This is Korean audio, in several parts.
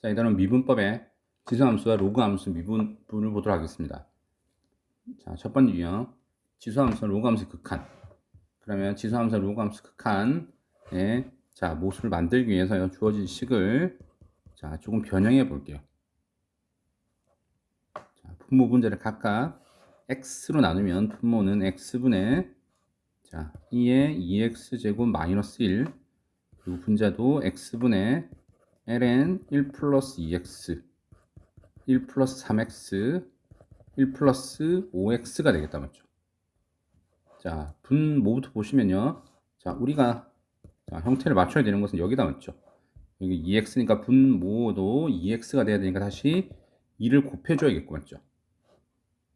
자, 일단은 미분법의 지수함수와 로그함수 미분을 보도록 하겠습니다. 자, 첫 번째 유형, 지수함수와 로그함수의 극한. 그러면 지수함수와 로그함수 극한의 자, 모습을 만들기 위해서 주어진 식을 자, 조금 변형해 볼게요. 자, 분모 분자를 각각 x로 나누면 분모는 x분의 자, 2의 2x 제곱 마이너스 1 그리고 분자도 x분의 ln 1 플러스 2x 1 플러스 3x 1 플러스 5x가 되겠다 맞죠? 자, 분모부터 보시면요. 자, 우리가 자, 형태를 맞춰야 되는 것은 여기다 맞죠? 여기 2x니까 분모도 2x가 돼야 되니까 다시 2를 곱해줘야겠고 맞죠?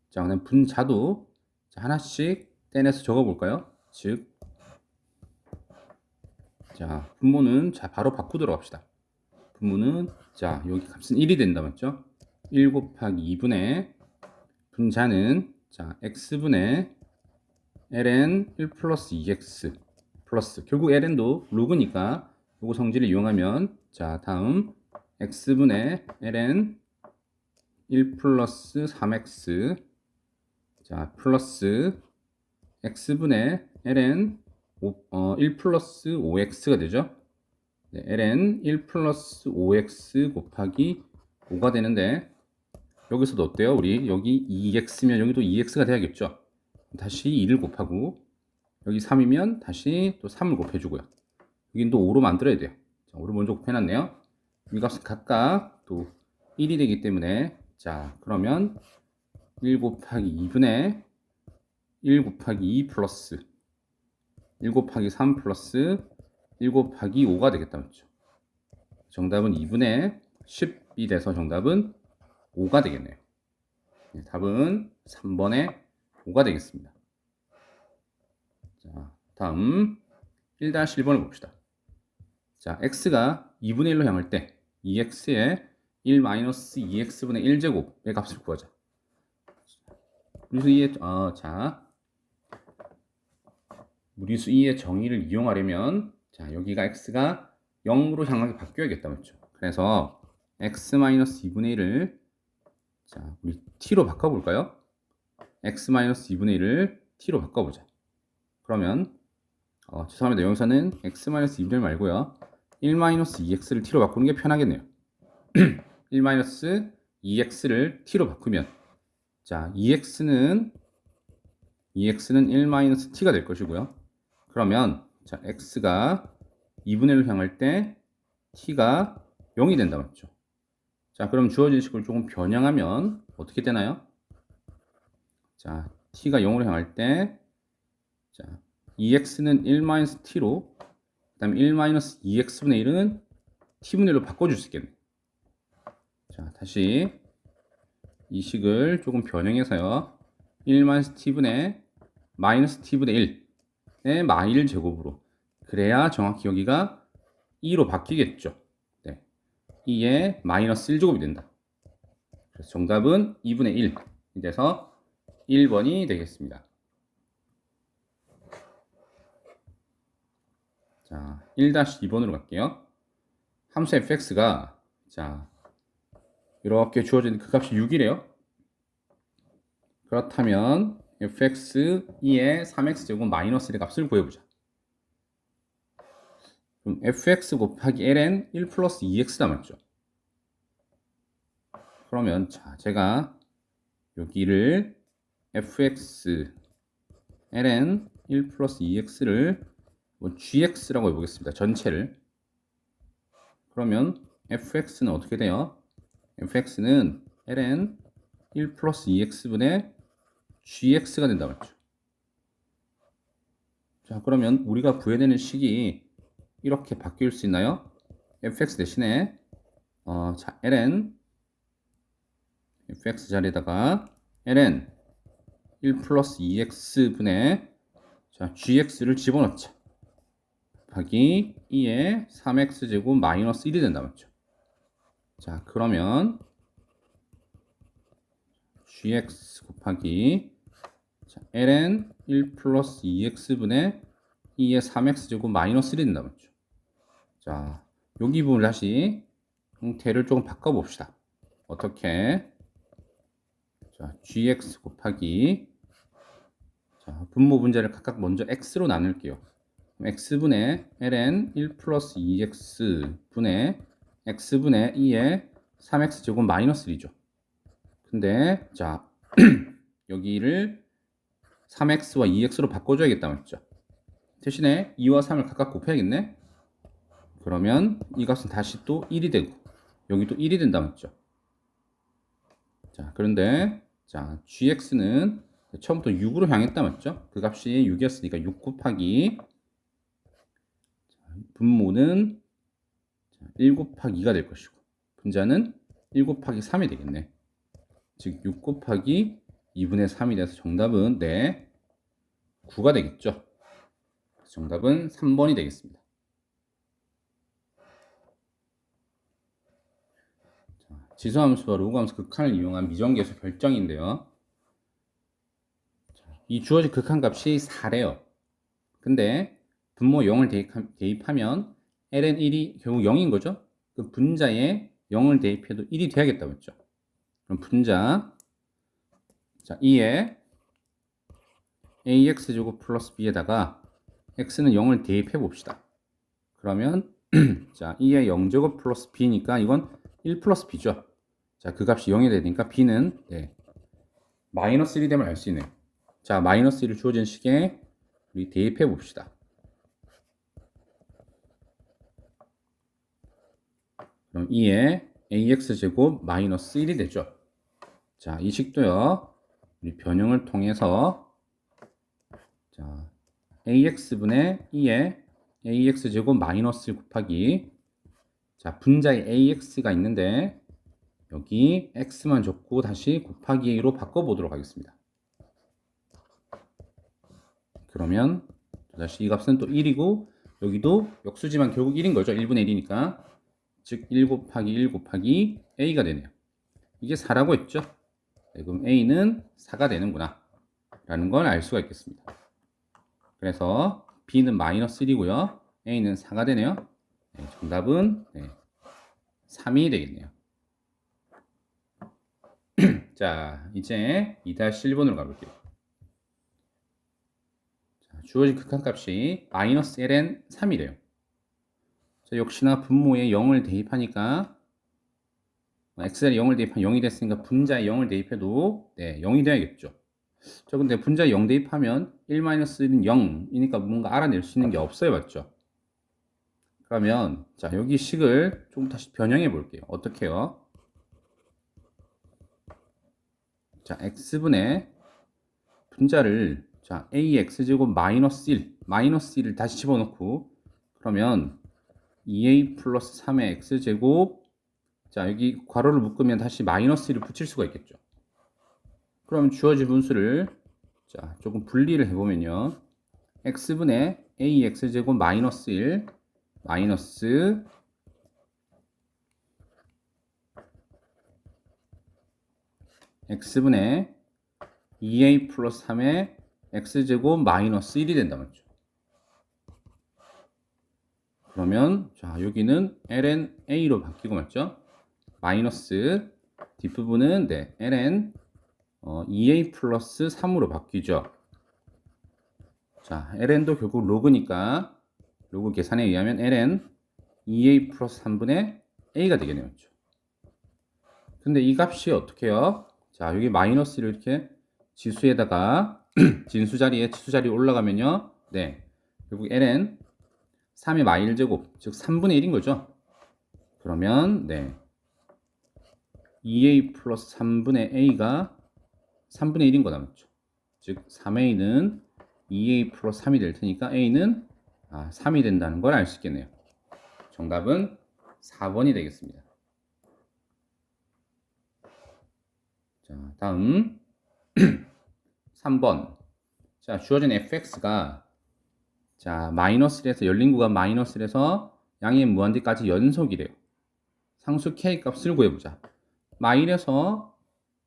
자, 그다음 분자도 자, 하나씩 떼내서 적어볼까요? 즉, 자, 분모는 자 바로 바꾸도록 합시다. 분모는 자 여기 값은 1이 된다 맞죠? 1 곱하기 2분의 분자는 자 x분의 ln 1 플러스 2x 플러스 결국 ln도 로그니까 요거 성질을 이용하면 자 다음 x분의 ln 1 플러스 3x 자 플러스 x분의 ln 1 플러스 5x가 되죠. 네, ln 1 플러스 5x 곱하기 5가 되는데 여기서도 어때요? 우리 여기 2x면 여기도 2x가 돼야겠죠. 다시 2를 곱하고 여기 3이면 다시 또 3을 곱해주고요. 여긴 또 5로 만들어야 돼요. 자, 5를 먼저 곱해놨네요. 이 값은 각각 또 1이 되기 때문에 자 그러면 1 곱하기 2분의 1 곱하기 2 플러스 1 곱하기 3 플러스 1 곱하기 5가 되겠다 맞죠? 정답은 2분의 10이 돼서 정답은 5가 되겠네요. 네, 답은 3번의 5가 되겠습니다. 자, 다음 1-1번을 봅시다. 자, x가 2분의 1로 향할 때 2x의 1-2x분의 1제곱의 값을 구하자. 무리수 2의 무리수 2의 정의를 이용하려면 자, 여기가 x가 0으로 향하게 바뀌어야겠다 맞죠? 그래서 x-2분의 1을 자, 우리 t로 바꿔볼까요? x-2분의 1을 t로 바꿔보자. 그러면 죄송합니다. 여기서는 x-2분의 1 말고요. 1-2x를 t로 바꾸는 게 편하겠네요. 1-2x를 t로 바꾸면 자, 2x는 1-t가 될 것이고요. 그러면 자, x가 2분의 1로 향할 때 t가 0이 된다 맞죠? 자, 그럼 주어진 식을 조금 변형하면 어떻게 되나요? 자, t가 0으로 향할 때 자, 2x는 1-t로 그 다음에 1-2x분의 1은 t분의 1로 바꿔줄 수 있겠네요. 자, 다시 이 식을 조금 변형해서요. 1-t분의 -t분의 1의 마일 제곱으로 그래야 정확히 여기가 2로 바뀌겠죠. 네. 2의 마이너스 1제곱이 된다. 그래서 정답은 2분의 1이 돼서 1번이 되겠습니다. 자, 1-2번으로 갈게요. 함수 fx가 자 이렇게 주어진 그 값이 6이래요. 그렇다면 fx 2의 3x제곱 마이너스 1의 값을 구해보자. 그럼 fx 곱하기 ln 1 플러스 2x 남았죠. 그러면 자 제가 여기를 fx ln 1 플러스 2x를 gx라고 해보겠습니다. 전체를. 그러면 fx는 어떻게 돼요? fx는 ln 1 플러스 2x분의 gx가 된다 맞죠? 자 그러면 우리가 구해야 되는 식이 이렇게 바뀔 수 있나요? fx 대신에 자 ln fx 자리에다가 ln 1 플러스 2x분의 자 gx를 집어넣자. 곱하기 2의 3x제곱 마이너스 1이 된다 맞죠? 자 그러면 gx 곱하기 자, ln 1 플러스 2x분의 2의 3x제곱 마이너스 1이 된다 맞죠? 자 여기 부분을 다시 형태를 조금 바꿔봅시다. 어떻게? 자, gx 곱하기 자, 분모 분자를 각각 먼저 x로 나눌게요. x분의 ln 1 플러스 2x 분의 x분의 2의 3x 제곱 마이너스 1이죠. 근데 자 여기를 3x와 2x로 바꿔줘야겠다 맞죠? 대신에 2와 3을 각각 곱해야겠네. 그러면 이 값은 다시 또 1이 되고 여기도 1이 된다 맞죠? 자 그런데 자 gx는 처음부터 6으로 향했다 맞죠? 그 값이 6이었으니까 6 곱하기 분모는 1 곱하기 2가 될 것이고 분자는 1 곱하기 3이 되겠네. 즉 6 곱하기 2분의 3이 돼서 정답은 네 9가 되겠죠. 정답은 3번이 되겠습니다. 자, 지수함수와 로그함수 극한을 이용한 미정계수 결정인데요. 이 주어진 극한값이 4래요. 근데 분모 0을 대입하면 ln 1이 결국 0인 거죠. 그 분자에 0을 대입해도 1이 돼야겠다 맞죠? 그럼 분자 자 2에 ax제곱 플러스 b에다가 x는 0을 대입해 봅시다. 그러면 자 2의 0제곱 플러스 b니까 이건 1 플러스 b죠. 자 그 값이 0이 되니까 b는 네, 마이너스 1이 되면 알 수 있네요. 자 마이너스 1을 주어진 식에 우리 대입해 봅시다. 그럼 2의 ax제곱 마이너스 1이 되죠. 자 이 식도요 우리 변형을 통해서 자 ax분의 2의 ax제곱 마이너스 1 곱하기 자 분자에 ax가 있는데 여기 x만 적고 다시 곱하기 a로 바꿔보도록 하겠습니다. 그러면 다시 이 값은 또 1이고 여기도 역수지만 결국 1인 거죠. 1분의 1이니까 즉 1 곱하기 1 곱하기 a가 되네요. 이게 4라고 했죠. 네, 그럼 a는 4가 되는구나 라는 걸 알 수가 있겠습니다. 그래서 b는 마이너스 1이고요. a는 4가 되네요. 네, 정답은 네, 3이 되겠네요. 자, 이제 2-1번으로 가볼게요. 자, 주어진 극한값이 마이너스 ln 3이래요. 자, 역시나 분모에 0을 대입하니까 x에 0을 대입하면 0이 됐으니까 분자에 0을 대입해도 네, 0이 돼야겠죠. 저 근데 분자에 0 대입하면 1-1은 0이니까 뭔가 알아낼 수 있는 게 없어요. 맞죠? 그러면 자 여기 식을 좀 다시 변형해 볼게요. 어떻게 해요? 자 x분의 분자를 자 ax제곱 마이너스 1 마이너스 1을 다시 집어넣고 그러면 2a 플러스 3의 x제곱 자 여기 괄호를 묶으면 다시 마이너스 1을 붙일 수가 있겠죠. 그럼 주어진 분수를 자 조금 분리를 해보면요 x분의 ax제곱 마이너스 1 마이너스 x분의 2a 플러스 3의 x제곱 마이너스 1이 된다 맞죠. 그러면 자 여기는 ln a로 바뀌고 맞죠. 마이너스 뒷부분은 네 ln 2a 플러스 3으로 바뀌죠. 자 ln도 결국 로그니까 로그 계산에 의하면 ln 2a 플러스 3분의 a가 되겠네요. 맞죠? 근데 이 값이 어떻게 해요? 자 여기 마이너스를 이렇게 지수에다가 진수 자리에 치수 자리에 올라가면요 네 결국 ln 3의 마일 제곱 즉 3분의 1인 거죠. 그러면 네 2a 플러스 3분의 a가 3분의 1인 거다 맞죠. 즉 3a는 2a 플러스 3이 될 테니까 a는 3이 된다는 걸 알 수 있겠네요. 정답은 4번이 되겠습니다. 자 다음 3번 자 주어진 fx가 자 마이너스 1에서 열린 구간 마이너스 1에서 양의 무한대까지 연속이래요. 상수 k 값을 구해보자. 마일에서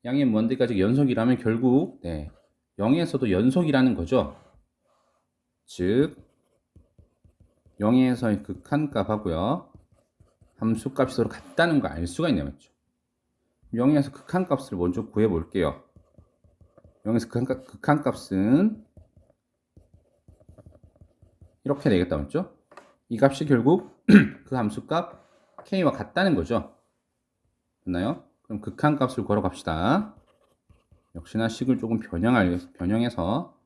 양의 무한대까지 연속이라면 결국 네, 0에서도 연속이라는 거죠. 즉 0에서의 극한값 하고요 함수값이 서로 같다는 걸 알 수가 있네요. 맞죠? 0에서 극한값을 먼저 구해 볼게요. 0에서 극한값은 이렇게 되겠다. 맞죠? 이 값이 결국 그 함수값 k와 같다는 거죠. 됐나요? 그럼 극한값을 걸어 갑시다. 역시나 식을 조금 변형해서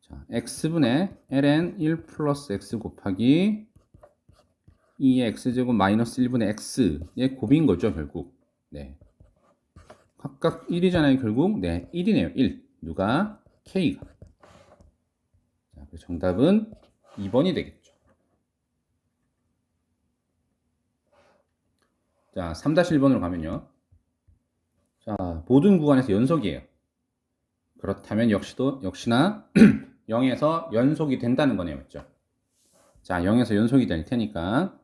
자, x분의 ln 1 플러스 x 곱하기 2의 x제곱 마이너스 1분의 x의 곱인 거죠, 결국. 네. 각각 1이잖아요, 결국. 네, 1이네요, 1. 누가? k가. 자, 그래서 정답은 2번이 되겠죠. 자, 3-1번으로 가면요. 자, 모든 구간에서 연속이에요. 그렇다면 역시나 0에서 연속이 된다는 거네요. 맞죠? 자, 0에서 연속이 될 테니까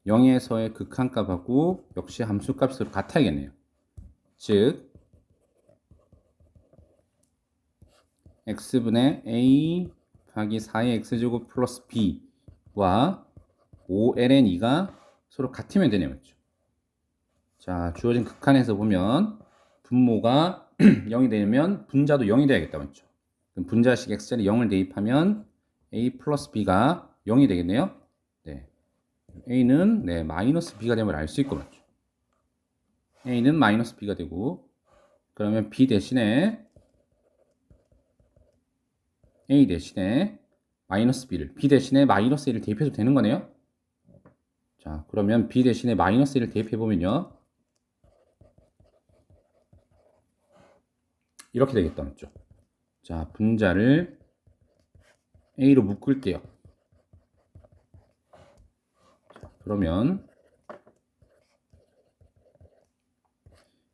0에서의 극한값하고 역시 함수값으로 같아야겠네요. 즉 x분의 a 곱하기 4의 x제곱 플러스 b와 5ln2가 서로 같으면 되네요. 맞죠? 자, 주어진 극한에서 보면 분모가 0이 되면 분자도 0이 돼야겠다. 맞죠? 그럼 분자식 x자리 0을 대입하면 a 플러스 b가 0이 되겠네요. 네. a는 네, 마이너스 b가 되면 알 수 있고 맞죠? a는 마이너스 b가 되고 그러면 b 대신에 a 대신에 마이너스 b를 b 대신에 마이너스 1을 대입해도 되는 거네요. 자, 그러면 b 대신에 마이너스 1을 대입해 보면요. 이렇게 되겠다. 맞죠? 자, 분자를 a로 묶을게요. 자, 그러면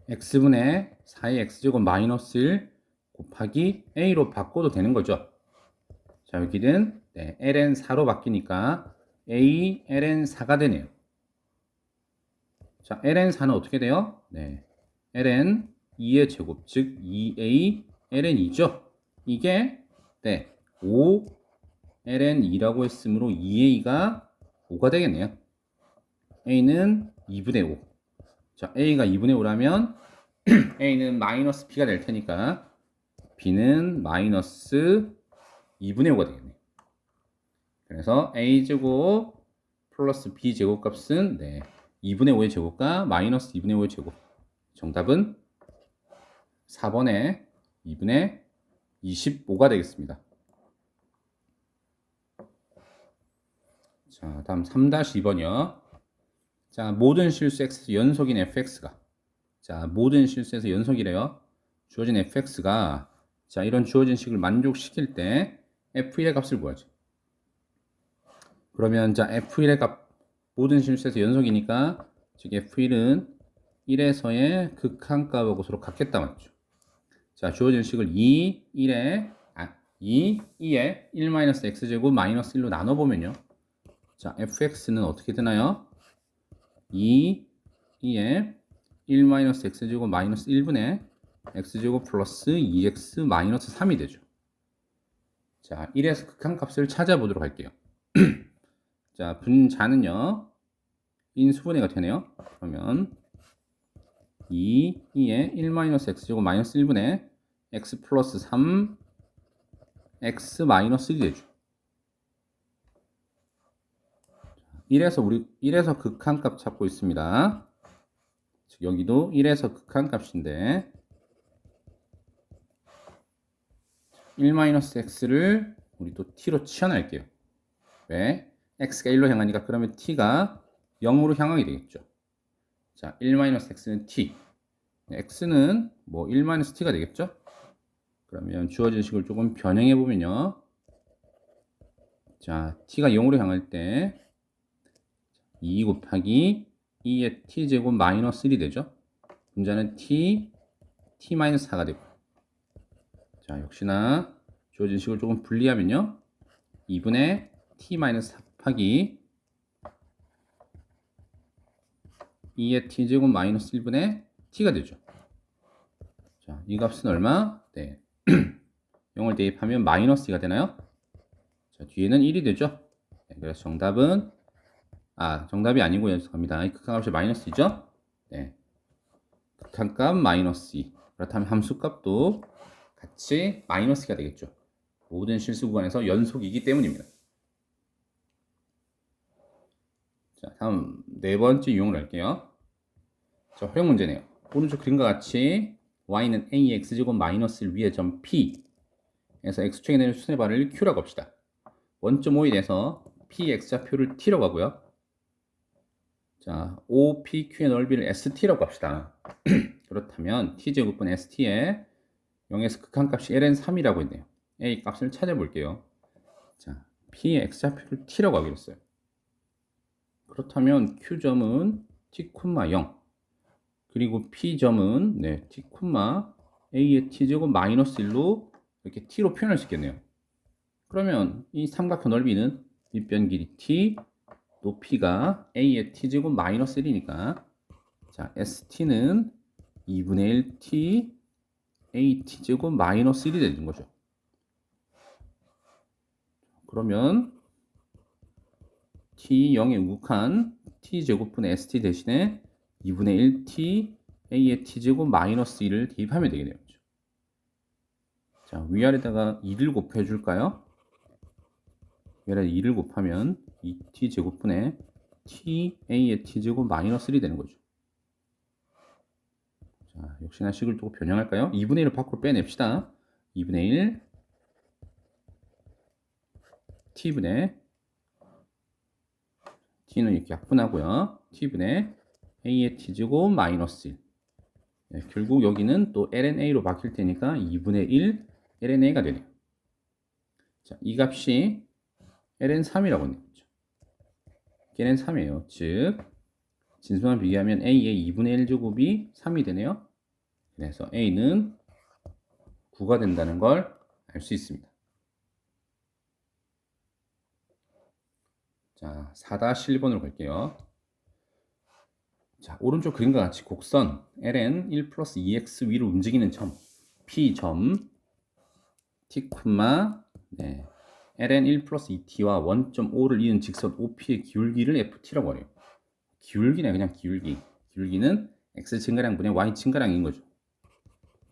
x분의 4의 x제곱 마이너스 1 곱하기 a로 바꿔도 되는 거죠. 자, 여기는 네, ln 4로 바뀌니까 a ln 4가 되네요. 자, ln 4는 어떻게 돼요? 네, ln 2의 제곱, 즉 2a ln 2죠. 이게 네, 5 ln 2라고 했으므로 2a가 5가 되겠네요. a는 2분의 5. 자, a가 2분의 5라면 a는 마이너스 b가 될 테니까 b는 마이너스 2분의 5가 되겠네요. 그래서 a제곱 플러스 b제곱 값은 네, 2분의 5의 제곱과 마이너스 2분의 5의 제곱. 정답은 4번에 2분의 25가 되겠습니다. 자, 다음 3-2번이요. 자, 모든 실수 x에서 연속인 fx가 자, 모든 실수에서 연속이래요. 주어진 fx가 자, 이런 주어진 식을 만족시킬 때 f1의 값을 구하죠. 그러면 자, f1의 값 모든 실수에서 연속이니까 즉 f1은 1에서의 극한값하고 서로 같겠다 맞죠? 자, 주어진 식을 2에 1-x제곱 마이너스 1로 나눠보면요. 자, fx는 어떻게 되나요? 2에 1-x제곱 마이너스 1분의 x제곱 플러스 2x 마이너스 3이 되죠. 자, 1에서 극한값을 찾아보도록 할게요. 자, 분자는요. 인수분해가 되네요. 그러면 2에 1-x제곱 마이너스 1분의 x 플러스 3 x 마이너스 1이 되죠. 1에서 극한값 찾고 있습니다. 즉 여기도 1에서 극한값인데 1-x를 우리 또 t로 치환할게요. 왜? x가 1로 향하니까 그러면 t가 0으로 향하게 되겠죠. 자, 1-x는 t. x는 뭐 1-t가 되겠죠? 그러면 주어진 식을 조금 변형해 보면요. 자, t가 0으로 향할 때 2 곱하기 2의 t제곱 마이너스 1이 되죠. 분자는 t-4가 되고. 자, 역시나 주어진 식을 조금 분리하면요. 2분의 t-4 곱하기 2의 t제곱 마이너스 1분의 t가 되죠. 자, 이 값은 얼마? 네. 0을 대입하면 마이너스 2가 되나요? 자, 뒤에는 1이 되죠. 네, 그래서 정답은 정답이 아니고요. 죄송합니다. 이 극한값이 마이너스이죠? 네. 극한값 마이너스 2. 그렇다면 함수값도 같이 마이너스가 되겠죠. 모든 실수 구간에서 연속이기 때문입니다. 자, 다음 네 번째 유형을 할게요. 자, 활용 문제네요. 오른쪽 그림과 같이 y는 ax제곱 마이너스 위의 점 p에서 x축에 내는 수선의 발을 q라고 합시다. 원점 O에 대해서 px좌표를 t라고 하고요. 자, OPQ의 넓이를 ST라고 합시다. 그렇다면 t제곱분 ST에 0에서 극한값이 ln3이라고 했네요. A 값을 찾아볼게요. 자, P의 x좌표를 t라고 하기로 했어요. 그렇다면 Q점은 t, 0 그리고 P점은 t, A의 t제곱 마이너스 1로 이렇게 t로 표현할 수 있겠네요. 그러면 이 삼각형 넓이는 밑변 길이 t, 높이가 a의 t제곱 마이너스 1이니까 자, st는 2분의 1 t a t제곱 마이너스 1이 되는 거죠. 그러면 t 0에 우극한 t제곱분의 st 대신에 2분의 1 t a의 t제곱 마이너스 1을 대입하면 되겠네요. 자, 위아래다가 2를 곱해줄까요? 위아래 2를 곱하면 2t 제곱분의 t a의 t제곱 마이너스 1이 되는 거죠. 자, 역시나 식을 두고 변형할까요? 2분의 1을 밖으로 빼냅시다. 2분의 1 t분의 t는 이렇게 약분하고요. t분의 a의 t제곱 마이너스 1. 네, 결국 여기는 또 lna로 바뀔 테니까 2분의 1 lna가 되네요. 자, 이 값이 ln3이라고 하는 거죠. ln3이에요. 즉 진수만 비교하면 a의 2분의 1제곱이 3이 되네요. 그래서 a는 9가 된다는 걸 알 수 있습니다. 자, 4-1번으로 갈게요. 자, 오른쪽 그림과 같이 곡선 ln 1 플러스 2x 위로 움직이는 점 P점 t, ln 1 플러스 2t와 원점 O를 이은 직선 OP의 기울기를 ft라고 해요. 기울기네, 그냥 기울기. 기울기는 x 증가량분의 y 증가량인 거죠.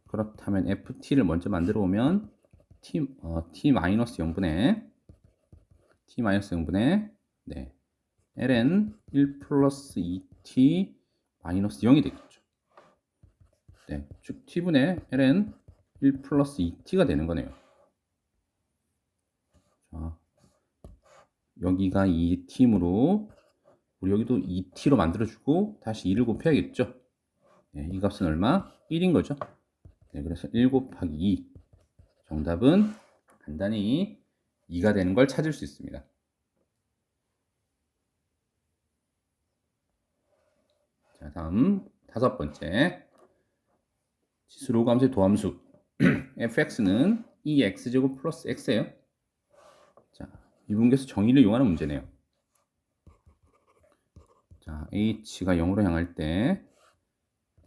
그렇다면 ft를 먼저 만들어 오면 t-0분의 ln 1 플러스 2t 마이너스 0이 되겠죠. 네, 즉 t분의 ln 1 플러스 2t가 되는 거네요. 자, 여기가 2t이므로 우리 여기도 2t로 만들어주고 다시 2를 곱해야겠죠. 네, 이 값은 얼마? 1인 거죠. 네, 그래서 1 곱하기 2. 정답은 간단히 2가 되는 걸 찾을 수 있습니다. 자, 다음 5번째. 지수로 감수의 도함수 fx는 2x제곱 플러스 x예요. 자, 미분계수 정의를 이용하는 문제네요. 자, h가 0으로 향할 때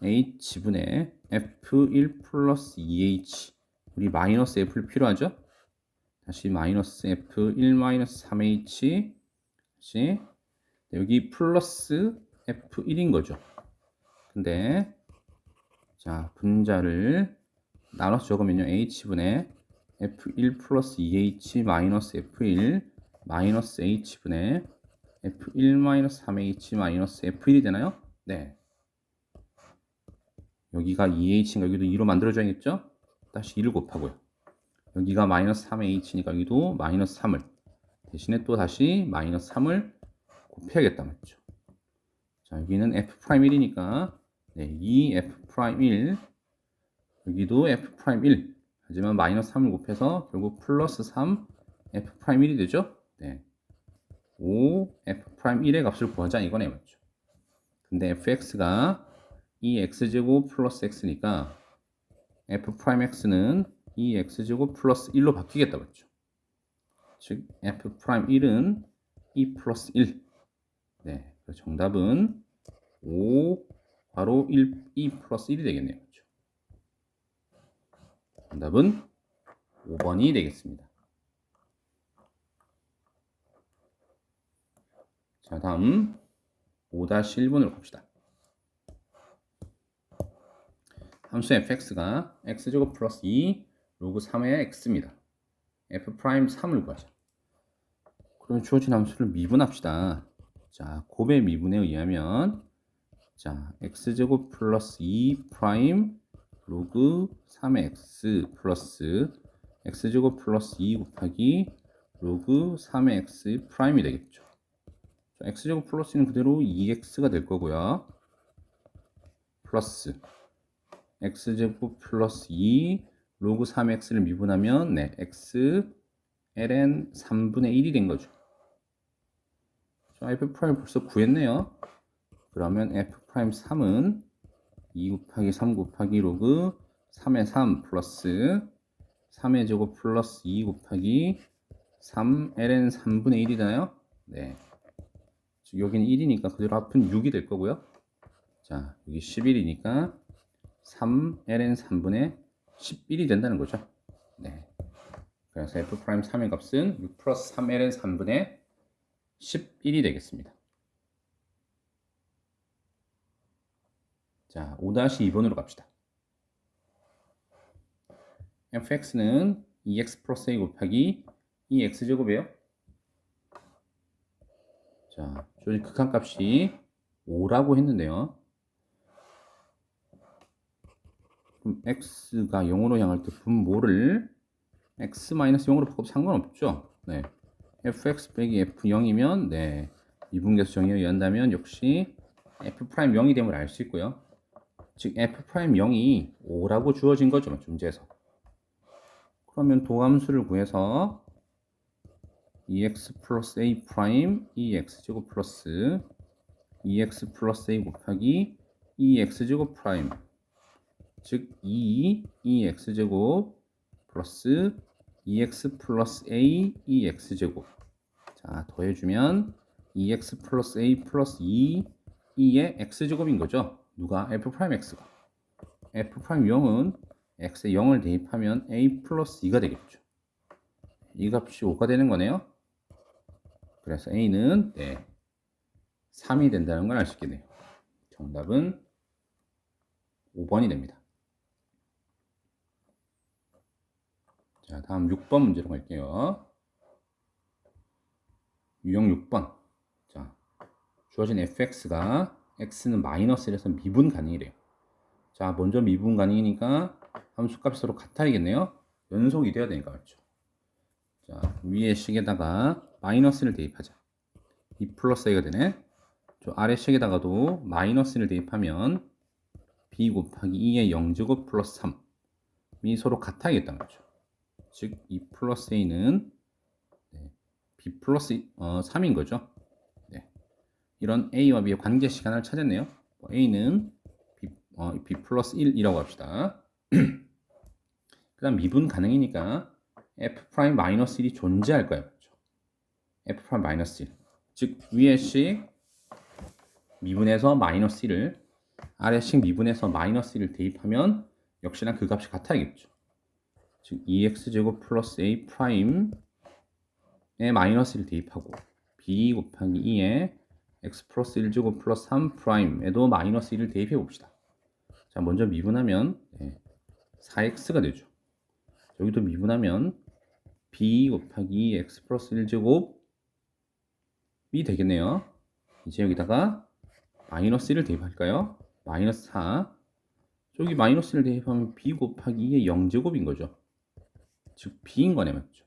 h분의 f1 플러스 2h 우리 마이너스 f를 필요하죠? 다시 마이너스 f1 마이너스 3h 다시 여기 플러스 f1인 거죠. 근데 자, 분자를 나눠서 적으면요 h분의 f1 플러스 2h 마이너스 f1 마이너스 h분의 f1 마이너스 3h 마이너스 f1이 되나요? 네. 여기가 2h니까 여기도 2로 만들어줘야겠죠? 다시 2를 곱하고요. 여기가 마이너스 3h니까 여기도 마이너스 3을 대신에 또 다시 마이너스 3을 곱해야겠다 맞죠? 자, 여기는 f'1이니까 네, 2f'1 여기도 f'1 하지만 마이너스 3을 곱해서 결국 플러스 3 f'1이 되죠? 네. 5 f'1의 값을 구하자 이거네 맞죠? 근데 fx가 2x제곱 플러스 x니까 f'x는 2x제곱 플러스 1로 바뀌겠다 맞죠? 즉 f'1은 2 플러스 1 네, 정답은 5 바로 2 플러스 1이 되겠네요 그렇죠? 정답은 5번이 되겠습니다. 자, 다음 5-1번으로 갑시다. 함수 fx가 x제곱 플러스 2 로그 3의 x입니다. f 프라임 3을 구하자. 그러면 주어진 함수를 미분합시다. 자, 곱의 미분에 의하면 자, x제곱 플러스 2 프라임 로그 3의 x 플러스 x제곱 플러스 2 곱하기 로그 3의 x 프라임이 되겠죠. 자, x제곱 플러스는 그대로 2x가 될 거고요. 플러스 x제곱 플러스 2 로그 3x를 미분하면 네, x ln 3분의 1이 된 거죠. 자, f 프라임 벌써 구했네요. 그러면 f 프라임 3은 2 곱하기 3 곱하기 로그 3의 3 플러스 3의 제곱 플러스 2 곱하기 3 ln 3분의 1이잖아요. 네. 여기는 1이니까 그대로 앞은 6이 될 거고요. 자, 여기 11이니까 3 ln 3분의 11이 된다는 거죠. 네. 그래서 f 프라임 3의 값은 6 플러스 3 ln 3분의 11이 되겠습니다. 자, 5-2번으로 갑시다. fx는 2x 플러스 a 곱하기 2x제곱이에요. 자, 저희 극한값이 5라고 했는데요. 그럼 x가 0으로 향할 때 분모를 x-0으로 바꿔도 상관없죠. 네. fx 빼기 f0이면 네. 미분계수 정의에 의한다면 역시 f'0이 됨을 알 수 있고요. 즉 f'0이 5라고 주어진 거죠. 문제에서. 그러면 도함수를 구해서 2x 플러스 a 프라임 2x제곱 플러스 2x 플러스 a 곱하기 2x제곱 프라임 즉 2x제곱 플러스 2x 플러스 a 2x제곱 자 더해주면 2x 플러스 a 플러스 2의 x제곱인 거죠. 누가? f'x가 f'0은 x에 0을 대입하면 a 플러스 2가 되겠죠. 이 값이 5가 되는 거네요. 그래서 a는 네, 3이 된다는 걸 알 수 있겠네요. 정답은 5번이 됩니다. 자, 다음 6번 문제로 갈게요. 유형 6번. 자, 주어진 fx가 x는 마이너스 1에서 미분 가능이래요. 자, 먼저 미분 가능이니까 함수값이 서로 같아야겠네요. 연속이 돼야 되니까 맞죠. 자, 위의 식에다가 마이너스를 대입하자. 2 플러스 a가 되네. 저 아래 식에다가도 마이너스를 대입하면 b 곱하기 2의 0제곱 플러스 3이 서로 같아야겠다 말이죠. 즉 2 플러스 a는 네, b 플러스 3인 거죠. 네. 이런 a와 b의 관계 시간을 찾았네요. a는 b 플러스 1이라고 합시다. 그 다음 미분 가능이니까 f' 마이너스 1이 존재할 거예요. 그렇죠? f' 마이너스 1. 즉 위의 식 미분해서 마이너스 1을 아래 식 미분해서 마이너스 1을 대입하면 역시나 그 값이 같아야겠죠. 즉 2x제곱 플러스 a 프라임에 마이너스 1을 대입하고 b 곱하기 2에 x 플러스 1제곱 플러스 3 프라임에도 마이너스 1을 대입해 봅시다. 자, 먼저 미분하면 4x가 되죠. 여기도 미분하면 b 곱하기 x 플러스 1제곱이 되겠네요. 이제 여기다가 마이너스 1을 대입할까요? 마이너스 4. 저기 마이너스 1을 대입하면 b 곱하기 2의 0제곱인 거죠. 즉 b인 거네 맞죠?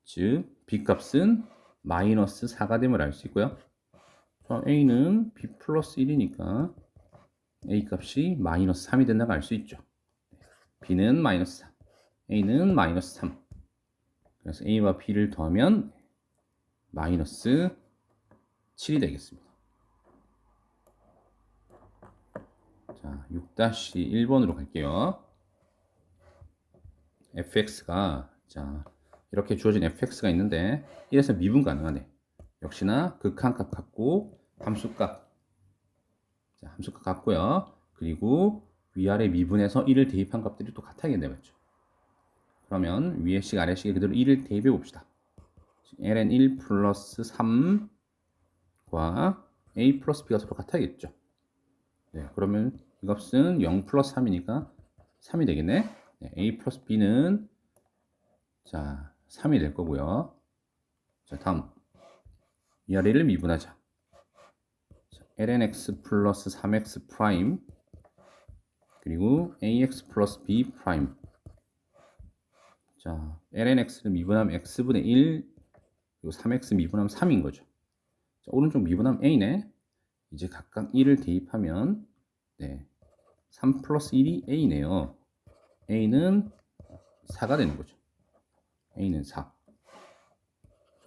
즉 b 값은 마이너스 4가 됨을 알 수 있고요. 자, a는 b 플러스 1이니까 a 값이 마이너스 3이 된다고 알 수 있죠. b는 마이너스 4, a는 마이너스 3. 그래서 a와 b를 더하면 마이너스 7이 되겠습니다. 자, 6-1번으로 갈게요. fx가 자 이렇게 주어진 fx가 있는데 1에서 미분 가능하네. 역시나 극한값 같고 함수값 자, 함수값 같고요. 그리고 위아래 미분해서 1을 대입한 값들이 또 같아야겠네 맞죠? 그러면 위의 식 아래 식에 그대로 1을 대입해 봅시다. ln 1 플러스 3 과 a 플러스 b가 서로 같아야겠죠. 네, 그러면 이 값은 0 플러스 3이니까 3이 되겠네. 네, a 플러스 b는 자 3이 될 거고요. 자, 다음 위아래를 미분하자. 자, lnx 플러스 3x 프라임 그리고 ax 플러스 b 프라임. 자, lnx를 미분하면 x분의 1 그리고 3x 미분하면 3인 거죠. 자, 오른쪽 미분하면 a네. 이제 각각 1을 대입하면 네, 3 플러스 1이 a네요. a는 4가 되는 거죠. a는 4.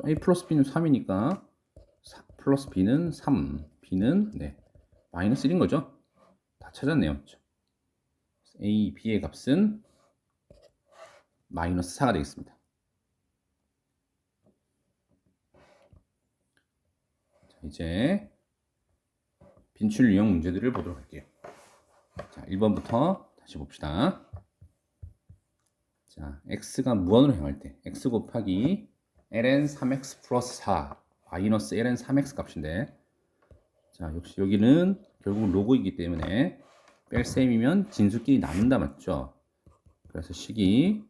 a 플러스 b는 3이니까 4 플러스 b는 3, b는 네, 마이너스 1인 거죠. 다 찾았네요. a, b의 값은 마이너스 4가 되겠습니다. 자, 이제 빈출 유형 문제들을 보도록 할게요. 자, 1번부터 다시 봅시다. 자, x가 무한으로 향할 때 x 곱하기 ln 3x 플러스 4 마이너스 ln 3x 값인데, 자, 역시 여기는 결국 로그이기 때문에 뺄셈이면 진수끼리 나눈다 맞죠? 그래서 식이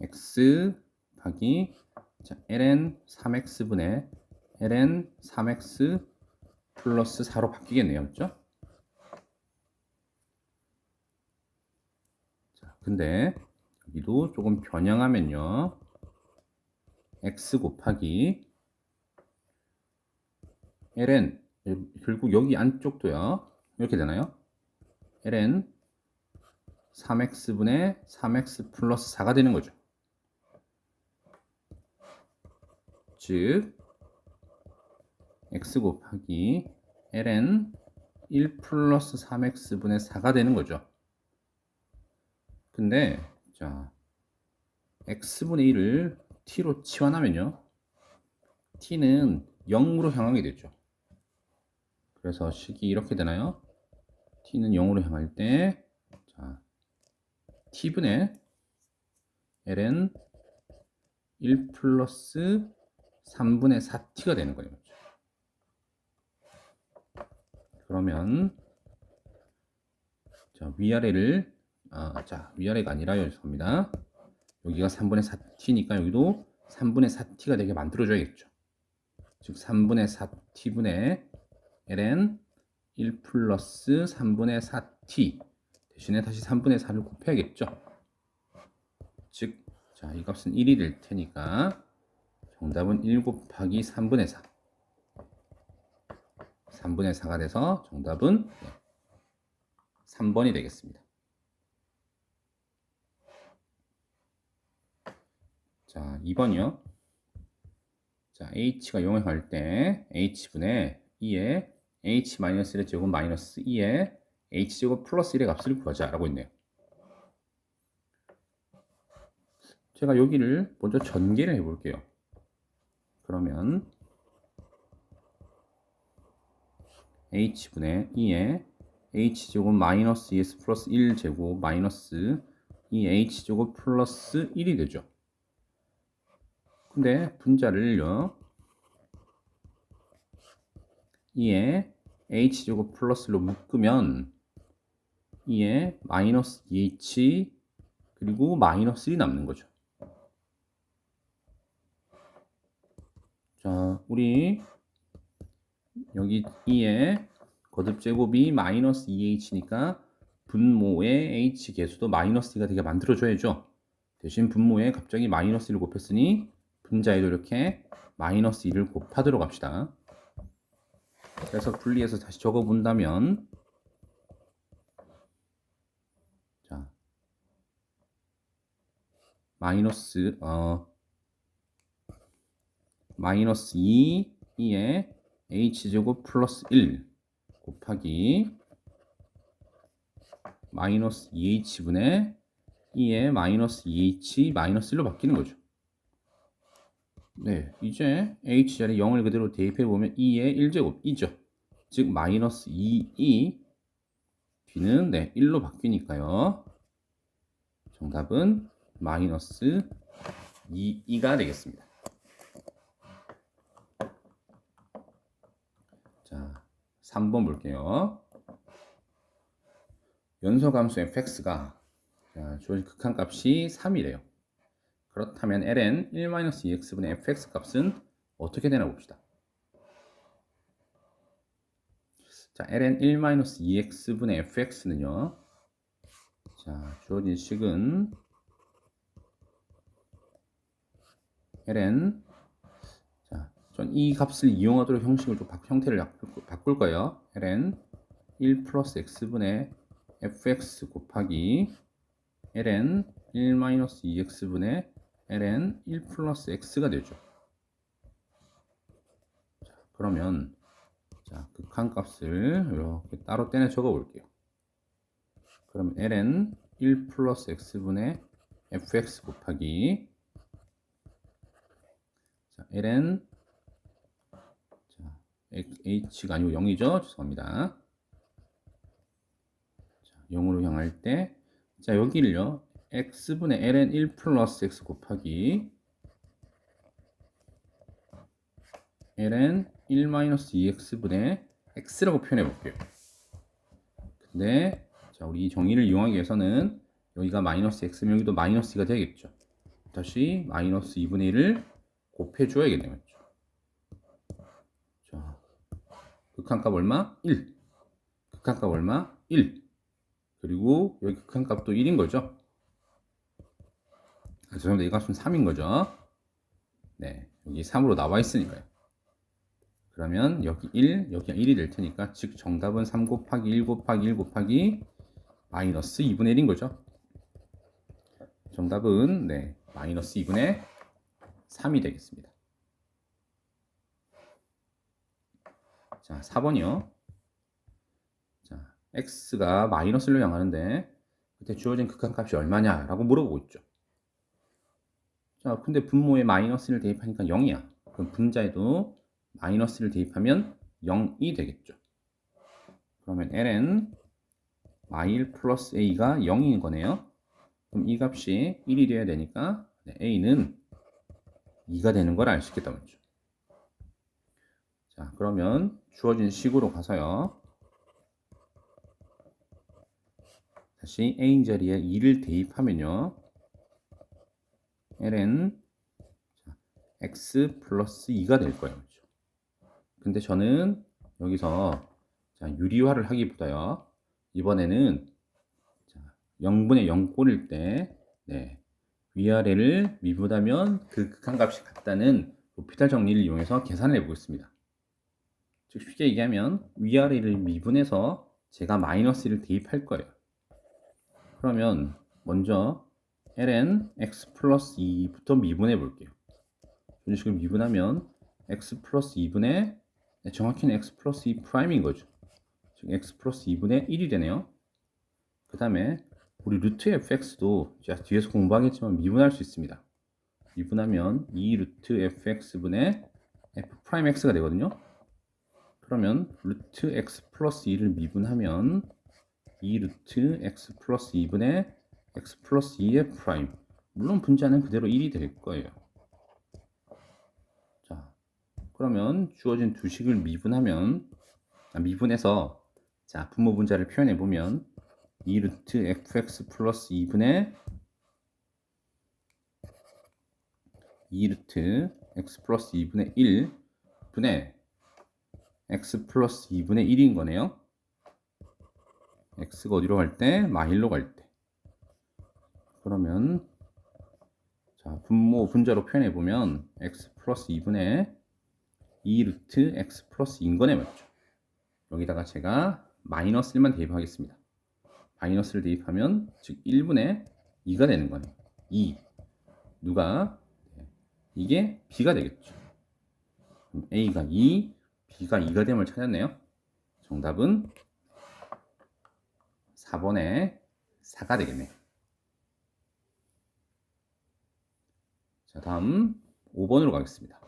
x 곱하기 ln 3x분의 ln 3x 플러스 4로 바뀌겠네요. 맞죠? 자, 근데 여기도 조금 변형하면요. x 곱하기 ln 결국 여기 안쪽도요. 이렇게 되나요? ln 3x분의 3x 플러스 4가 되는 거죠. 즉 x 곱하기 ln 1 플러스 3x분의 4가 되는 거죠. 근데 자 x분의 1을 t로 치환하면요. t는 0으로 향하게 되죠. 그래서 식이 이렇게 되나요? t는 0으로 향할 때 자, t분의 ln 1 플러스 3분의 4t가 되는 거예요. 그러면 자, 위아래를 위아래가 아니라요. 죄송합니다. 여기가 3분의 4t니까 여기도 3분의 4t가 되게 만들어줘야겠죠. 즉 3분의 4t분의 ln 1 플러스 3분의 4t 대신에 다시 3분의 4를 곱해야겠죠. 즉, 자, 이 값은 1이 될 테니까 정답은 1 곱하기 3분의 4. 3분의 4가 돼서 정답은 3번이 되겠습니다. 자, 2번이요. 자, h가 0에 갈 때 h분의 2에 h-1의 제곱 마이너스 2에 h제곱 플러스 1의 값을 구하자 라고 했네요. 제가 여기를 먼저 전개를 해볼게요. 그러면 h분의 2에 h제곱 마이너스 2s 플러스 1제곱 마이너스 2h제곱 플러스 1이 되죠. 근데 분자를요 2에 h제곱 플러스로 묶으면 2에 마이너스 2h 그리고 마이너스 1이 남는 거죠. 자, 우리 여기 2에 거듭 제곱이 마이너스 2h니까 분모의 h 개수도 마이너스 2가 되게 만들어줘야죠. 대신 분모에 갑자기 마이너스 1을 곱했으니 분자에도 이렇게 마이너스 1을 곱하도록 합시다. 그래서 분리해서 다시 적어본다면 자, 마이너스 2에 h제곱 플러스 1 곱하기 마이너스 2h분의 2에 마이너스 2h 마이너스 1로 바뀌는 거죠. 네, 이제 h 자리에 0을 그대로 대입해보면 2의 1제곱이죠. 즉 마이너스 2e 뒤는 1로 바뀌니까요. 정답은 마이너스 2e가 되겠습니다. 3번 볼게요. 연소함수 fx가 주어진 극한값이 3이래요. 그렇다면 ln 1-2x분의 fx 값은 어떻게 되나 봅시다. 자, ln 1-2x분의 fx는요. 자, 주어진 식은 ln, 자, 전 이 값을 이용하도록 형식을 좀 형태를 바꿀 거예요. ln 1 플러스 x분의 fx 곱하기 ln 1-2x분의 ln 1 플러스 x가 되죠. 자, 그러면 자, 극한값을 이렇게 따로 떼내 적어 볼게요. 그럼 ln 1 플러스 x분의 fx 곱하기 자, ln 자, h가 아니고 0이죠. 죄송합니다. 자, 0으로 향할 때 자, 여기를요. x분의 ln 1 플러스 x 곱하기 ln 1-2x분의 x라고 표현해 볼게요. 근데 자, 우리 이 정의를 이용하기 위해서는 여기가 마이너스 x면 여기도 마이너스 2가 되겠죠. 다시 마이너스 2분의 1을 곱해 줘야겠네요. 자, 극한값 얼마? 1. 극한값 얼마? 1. 그리고 여기 극한값도 1인 거죠. 죄송합니다. 이 값은 3인 거죠. 네, 여기 3으로 나와 있으니까요. 그러면 여기 1, 여기가 1이 될 테니까 즉 정답은 3 곱하기 1 곱하기 1 곱하기 마이너스 2분의 1인 거죠. 정답은 네, 마이너스 2분의 3이 되겠습니다. 자, 4번이요. 자, x가 마이너스를 향하는데 그때 주어진 극한값이 얼마냐라고 물어보고 있죠. 자, 근데 분모에 마이너스를 대입하니까 0이야. 그럼 분자에도 마이너스를 대입하면 0이 되겠죠. 그러면 ln 마일 플러스 a가 0인 거네요. 그럼 이 값이 1이 돼야 되니까 네, a는 2가 되는 걸 알 수 있겠다 말이죠. 자, 그러면 주어진 식으로 가서요. 다시 a 자리에 2를 대입하면요. ln x 플러스 2가 될 거예요. 그렇죠? 근데 저는 여기서 자, 유리화를 하기보다요. 이번에는 자, 0분의 0꼴일 때 네, 위아래를 미분하면 그 극한값이 같다는 로피탈 정리를 이용해서 계산을 해보겠습니다. 즉 쉽게 얘기하면 위아래를 미분해서 제가 마이너스를 대입할 거예요. 그러면 먼저 ln x 플러스 2부터 미분해 볼게요. 이런 식으로 미분하면 x 플러스 2분의 정확히는 x 플러스 2 프라임인 거죠. 즉 x 플러스 2분의 1이 되네요. 그 다음에 우리 루트 fx도 제가 뒤에서 공부하겠지만 미분할 수 있습니다. 미분하면 2 루트 fx분의 f 프라임 x가 되거든요. 그러면 루트 x 플러스 2를 미분하면 2 루트 x 플러스 2분의 x 플러스 2의 프라임. 물론 분자는 그대로 1이 될 거예요. 자, 그러면 주어진 두 식을 미분해서 자, 분모 분자를 표현해 보면 2 루트 fx 플러스 2분의 2 루트 x 플러스 2분의 1 분의 x 플러스 2분의 1인 거네요. x가 어디로 갈 때? 마일로 갈 때. 그러면 자, 분모 분자로 표현해 보면 x 플러스 2분의 2 루트 x 플러스 2인 거네 맞죠? 여기다가 제가 마이너스 1만 대입하겠습니다. 마이너스를 대입하면 즉 1분의 2가 되는 거네요. 2. 누가? 이게 b가 되겠죠. 그럼 a가 2, b가 2가 됨을 찾았네요. 정답은 4번에 4가 되겠네요. 자, 다음 5번으로 가겠습니다.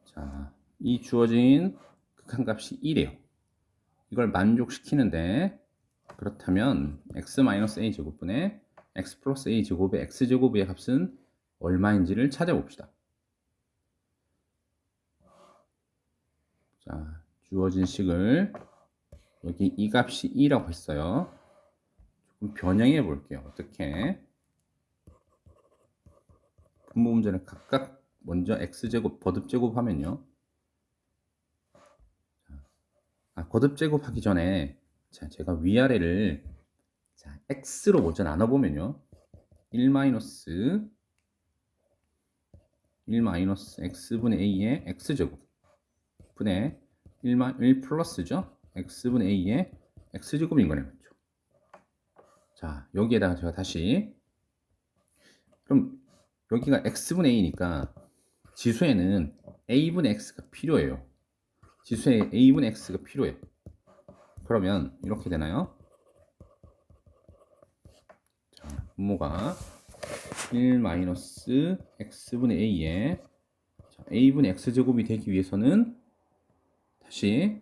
자, 이 주어진 극한값이 1이에요. 이걸 만족시키는데 그렇다면 x-a 제곱분의 x 플러스 a 제곱의 x제곱의 값은 얼마인지를 찾아봅시다. 자, 주어진 식을 여기 이 값이 2라고 했어요. 조금 변형해 볼게요. 어떻게? 분모 문제는 각각 먼저 x제곱 거듭제곱 하면요. 거듭제곱 하기 전에 자, 제가 위아래를 자, x로 먼저 나눠보면요. 1 마이너스 x분의 a의 x제곱 분의 1 플러스죠. x분의 a의 x제곱인 거네요. 맞죠? 자, 여기에다가 제가 다시 그럼 여기가 x분의 a니까 지수에는 a분의 x가 필요해요. 지수에 a분의 x가 필요해요. 그러면 이렇게 되나요? 자, 분모가 1 마이너스 x분의 a에 자, a분의 x제곱이 되기 위해서는 다시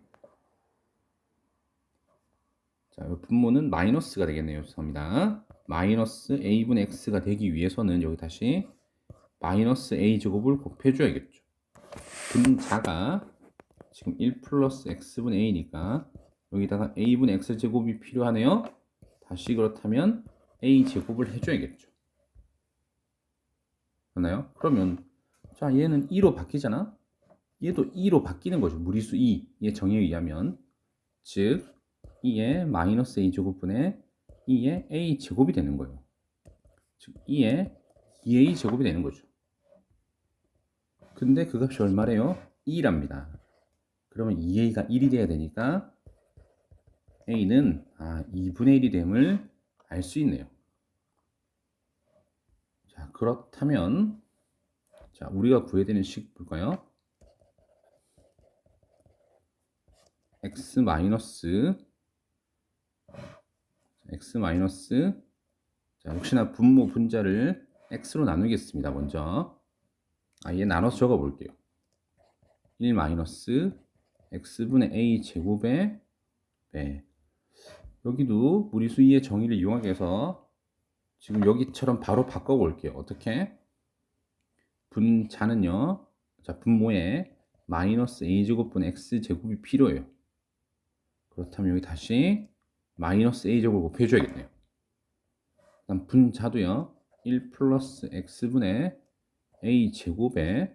자, 분모는 마이너스가 되겠네요. 죄송합니다. 마이너스 a분의 x가 되기 위해서는 여기 다시 마이너스 a제곱을 곱해줘야겠죠. 분자가 지금 1 플러스 x분의 a니까 여기다가 a분의 x제곱이 필요하네요. 다시 그렇다면 a제곱을 해줘야겠죠. 맞나요? 그러면 자 얘는 2로 바뀌잖아. 얘도 2로 바뀌는 거죠. 무리수 2의 정의에 의하면 즉 2의 마이너스 a제곱분의 2의 a제곱이 되는 거예요. 즉 2의 2a제곱이 되는 거죠. 근데 그 값이 얼마래요? 2랍니다. 그러면 2a가 1이 돼야 되니까 a는 2분의 1이 됨을 알 수 있네요. 자, 그렇다면 자, 우리가 구해야 되는 식 볼까요? x 마이너스 자, 역시나 분모 분자를 x로 나누겠습니다. 먼저 얘 나눠서 적어 볼게요. 1 마이너스 x분의 a 제곱에 네. 여기도 무리수 2의 정의를 이용해서 지금 여기처럼 바로 바꿔 볼게요. 어떻게? 분자는요. 자, 분모에 마이너스 a제곱분의 x제곱이 필요해요. 그렇다면 여기 다시 마이너스 a제곱을 곱해줘야겠네요. 그다음 분자도요. 1 플러스 x분의 a제곱에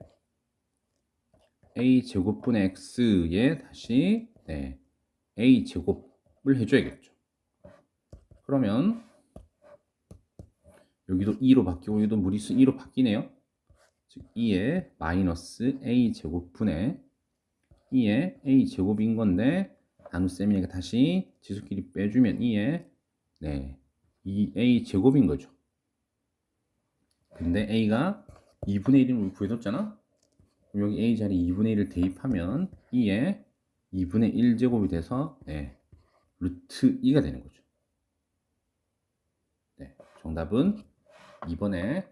a제곱분의 x에 다시 네, a제곱을 해줘야겠죠. 그러면 여기도 2로 바뀌고 여기도 무리수 2로 바뀌네요. 즉 2의 마이너스 a제곱분의 2의 a제곱인 건데 나눗셈이니까 다시 지수끼리 빼주면 2의 네, 2a제곱인 거죠. 근데 a가 2분의 1을 구해줬잖아. 그럼 여기 a 자리 2분의 1을 대입하면 2의 2분의 1제곱이 돼서 네, 루트 2가 되는 거죠. 네, 정답은 2번에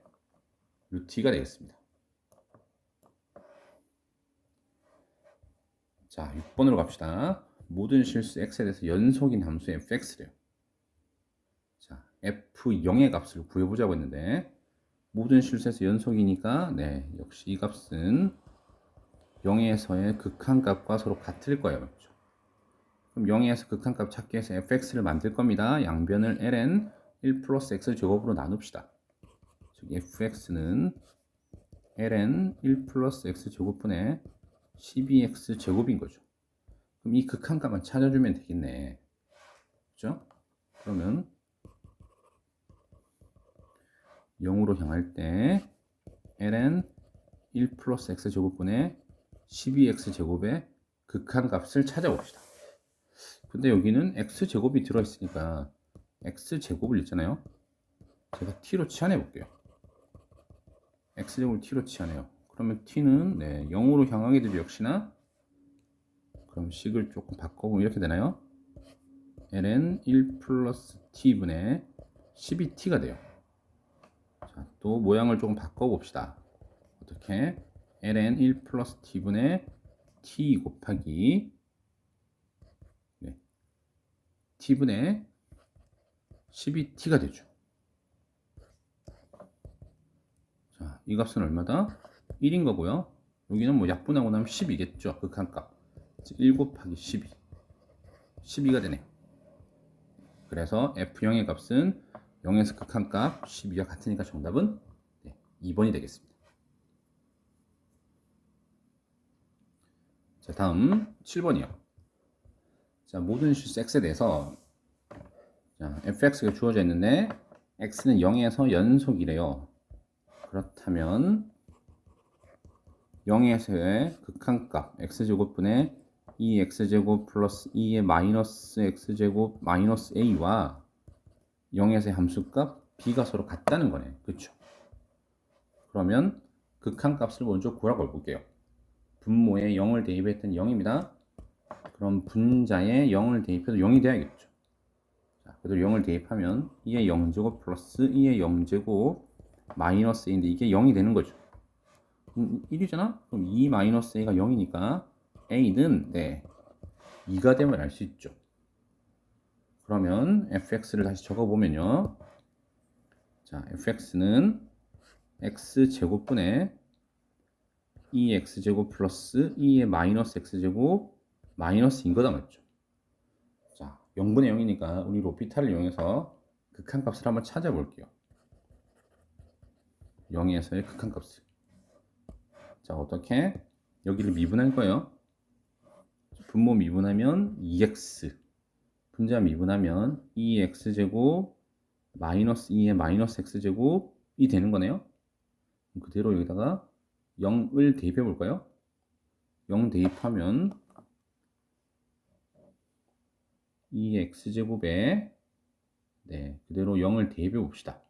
루트 2가 되겠습니다. 자, 6번으로 갑시다. 모든 실수 x에 대해서 연속인 함수 fx래요. 자, f0의 값을 구해보자고 했는데 모든 실수에서 연속이니까 네, 역시 이 값은 0에서의 극한값과 서로 같을 거예요. 맞죠? 그럼 0에서 극한값 찾기 위해서 fx를 만들 겁니다. 양변을 ln 1 플러스 x 제곱으로 나눕시다. 즉 fx는 ln 1 플러스 x 제곱분의 12x 제곱인 거죠. 그럼 이 극한값만 찾아주면 되겠네. 그죠? 그러면 0으로 향할 때 ln 1 플러스 x 제곱분의 12x 제곱의 극한값을 찾아봅시다. 근데 여기는 x 제곱이 들어있으니까 x 제곱을 있잖아요. 제가 t로 치환해 볼게요. x 제곱을 t로 치환해요. 그러면 t는 네, 0으로 향하게 되죠. 역시나 그럼 식을 조금 바꿔보면 이렇게 되나요? ln 1 플러스 t분의 12t가 돼요. 자, 또 모양을 조금 바꿔봅시다. 어떻게? ln 1 플러스 t분의 t 곱하기 네, t분의 12t가 되죠. 자, 이 값은 얼마다? 1인 거고요. 여기는 뭐 약분하고 나면 10이겠죠. 극한값. 1 곱하기 12 12가 되네요. 그래서 f0의 값은 0에서 극한값 12와 같으니까 정답은 2번이 되겠습니다. 자, 다음 7번이요. 자, 모든 실수 x에 대해서 자, fx가 주어져 있는데 x는 0에서 연속이래요. 그렇다면 0에서의 극한값 x제곱분의 2x제곱 플러스 2의 마이너스 x제곱 마이너스 a와 0에서의 함수값 b가 서로 같다는 거네. 그쵸? 그러면 극한값을 먼저 구하라고 볼게요. 분모에 0을 대입했더니 0입니다. 그럼 분자에 0을 대입해도 0이 돼야겠죠. 자, 그래도 0을 대입하면 2의 0제곱 플러스 2의 0제곱 마이너스 a인데 이게 0이 되는 거죠. 1이잖아? 그럼 2 마이너스 a가 0이니까 a는 2가 되면 알 수 있죠. 그러면 fx를 다시 적어보면요. 자, fx는 x제곱분의 2x제곱 플러스 2의 마이너스 x제곱 마이너스인 거다 맞죠? 자, 0분의 0이니까 우리 로피탈을 이용해서 극한값을 한번 찾아볼게요. 0에서의 극한값을. 자, 어떻게? 여기를 미분할 거예요. 분모 미분하면 2x, 분자 미분하면 2x제곱 마이너스 2의 마이너스 x제곱이 되는 거네요. 그대로 여기다가 0을 대입해 볼까요? 0 대입하면 2x제곱에 그대로 0을 대입해 봅시다.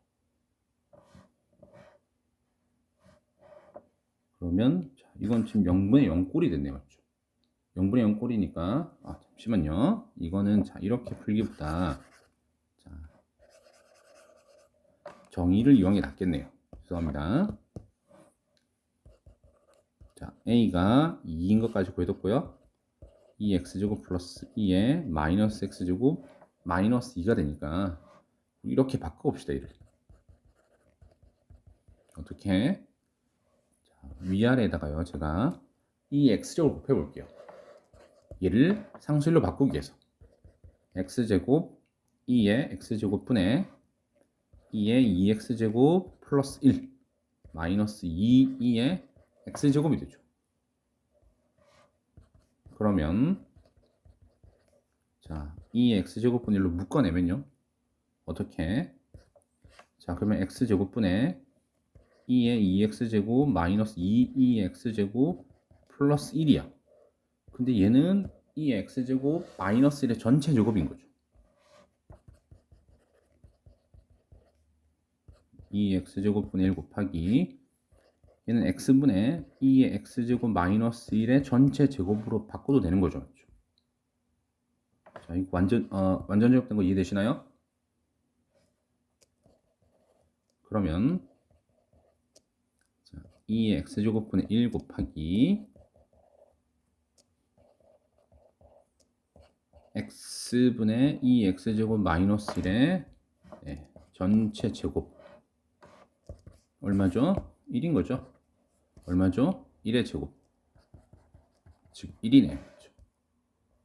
그러면 자, 이건 지금 0분의 0꼴이 됐네요. 맞죠? 0분의 0꼴이니까 잠시만요. 이거는 자, 이렇게 풀기보다 자, 정의를 이용해 낫겠네요. 죄송합니다. 자, a가 2인 것까지 구해뒀고요. 2x제곱 플러스 2에 마이너스 x제곱 마이너스 2가 되니까 이렇게 바꿔봅시다. 이를 어떻게? 자, 위아래에다가요. 제가 이 x제곱을 곱해볼게요. 얘를 상수일로 바꾸기 위해서 x제곱 2의 x제곱분의 2의 2x제곱 플러스 1 마이너스 2의 x제곱이 되죠. 그러면 자, 2의 x제곱분 1로 묶어내면요. 어떻게? 자, 그러면 x제곱분의 2의 2x제곱 마이너스 2x제곱 플러스 1이야. 근데 얘는 2x제곱 마이너스 1의 전체 제곱인 거죠. 2x제곱분의 1 곱하기 얘는 x분의 2의 x제곱 마이너스 1의 전체 제곱으로 바꿔도 되는 거죠. 자, 이거 완전 제곱된 거 이해되시나요? 그러면 자, 2의 x제곱분의 1 곱하기 x분의 2x제곱 마이너스 1의 전체 제곱 얼마죠? 1인 거죠? 얼마죠? 1의 제곱 즉 1이네요.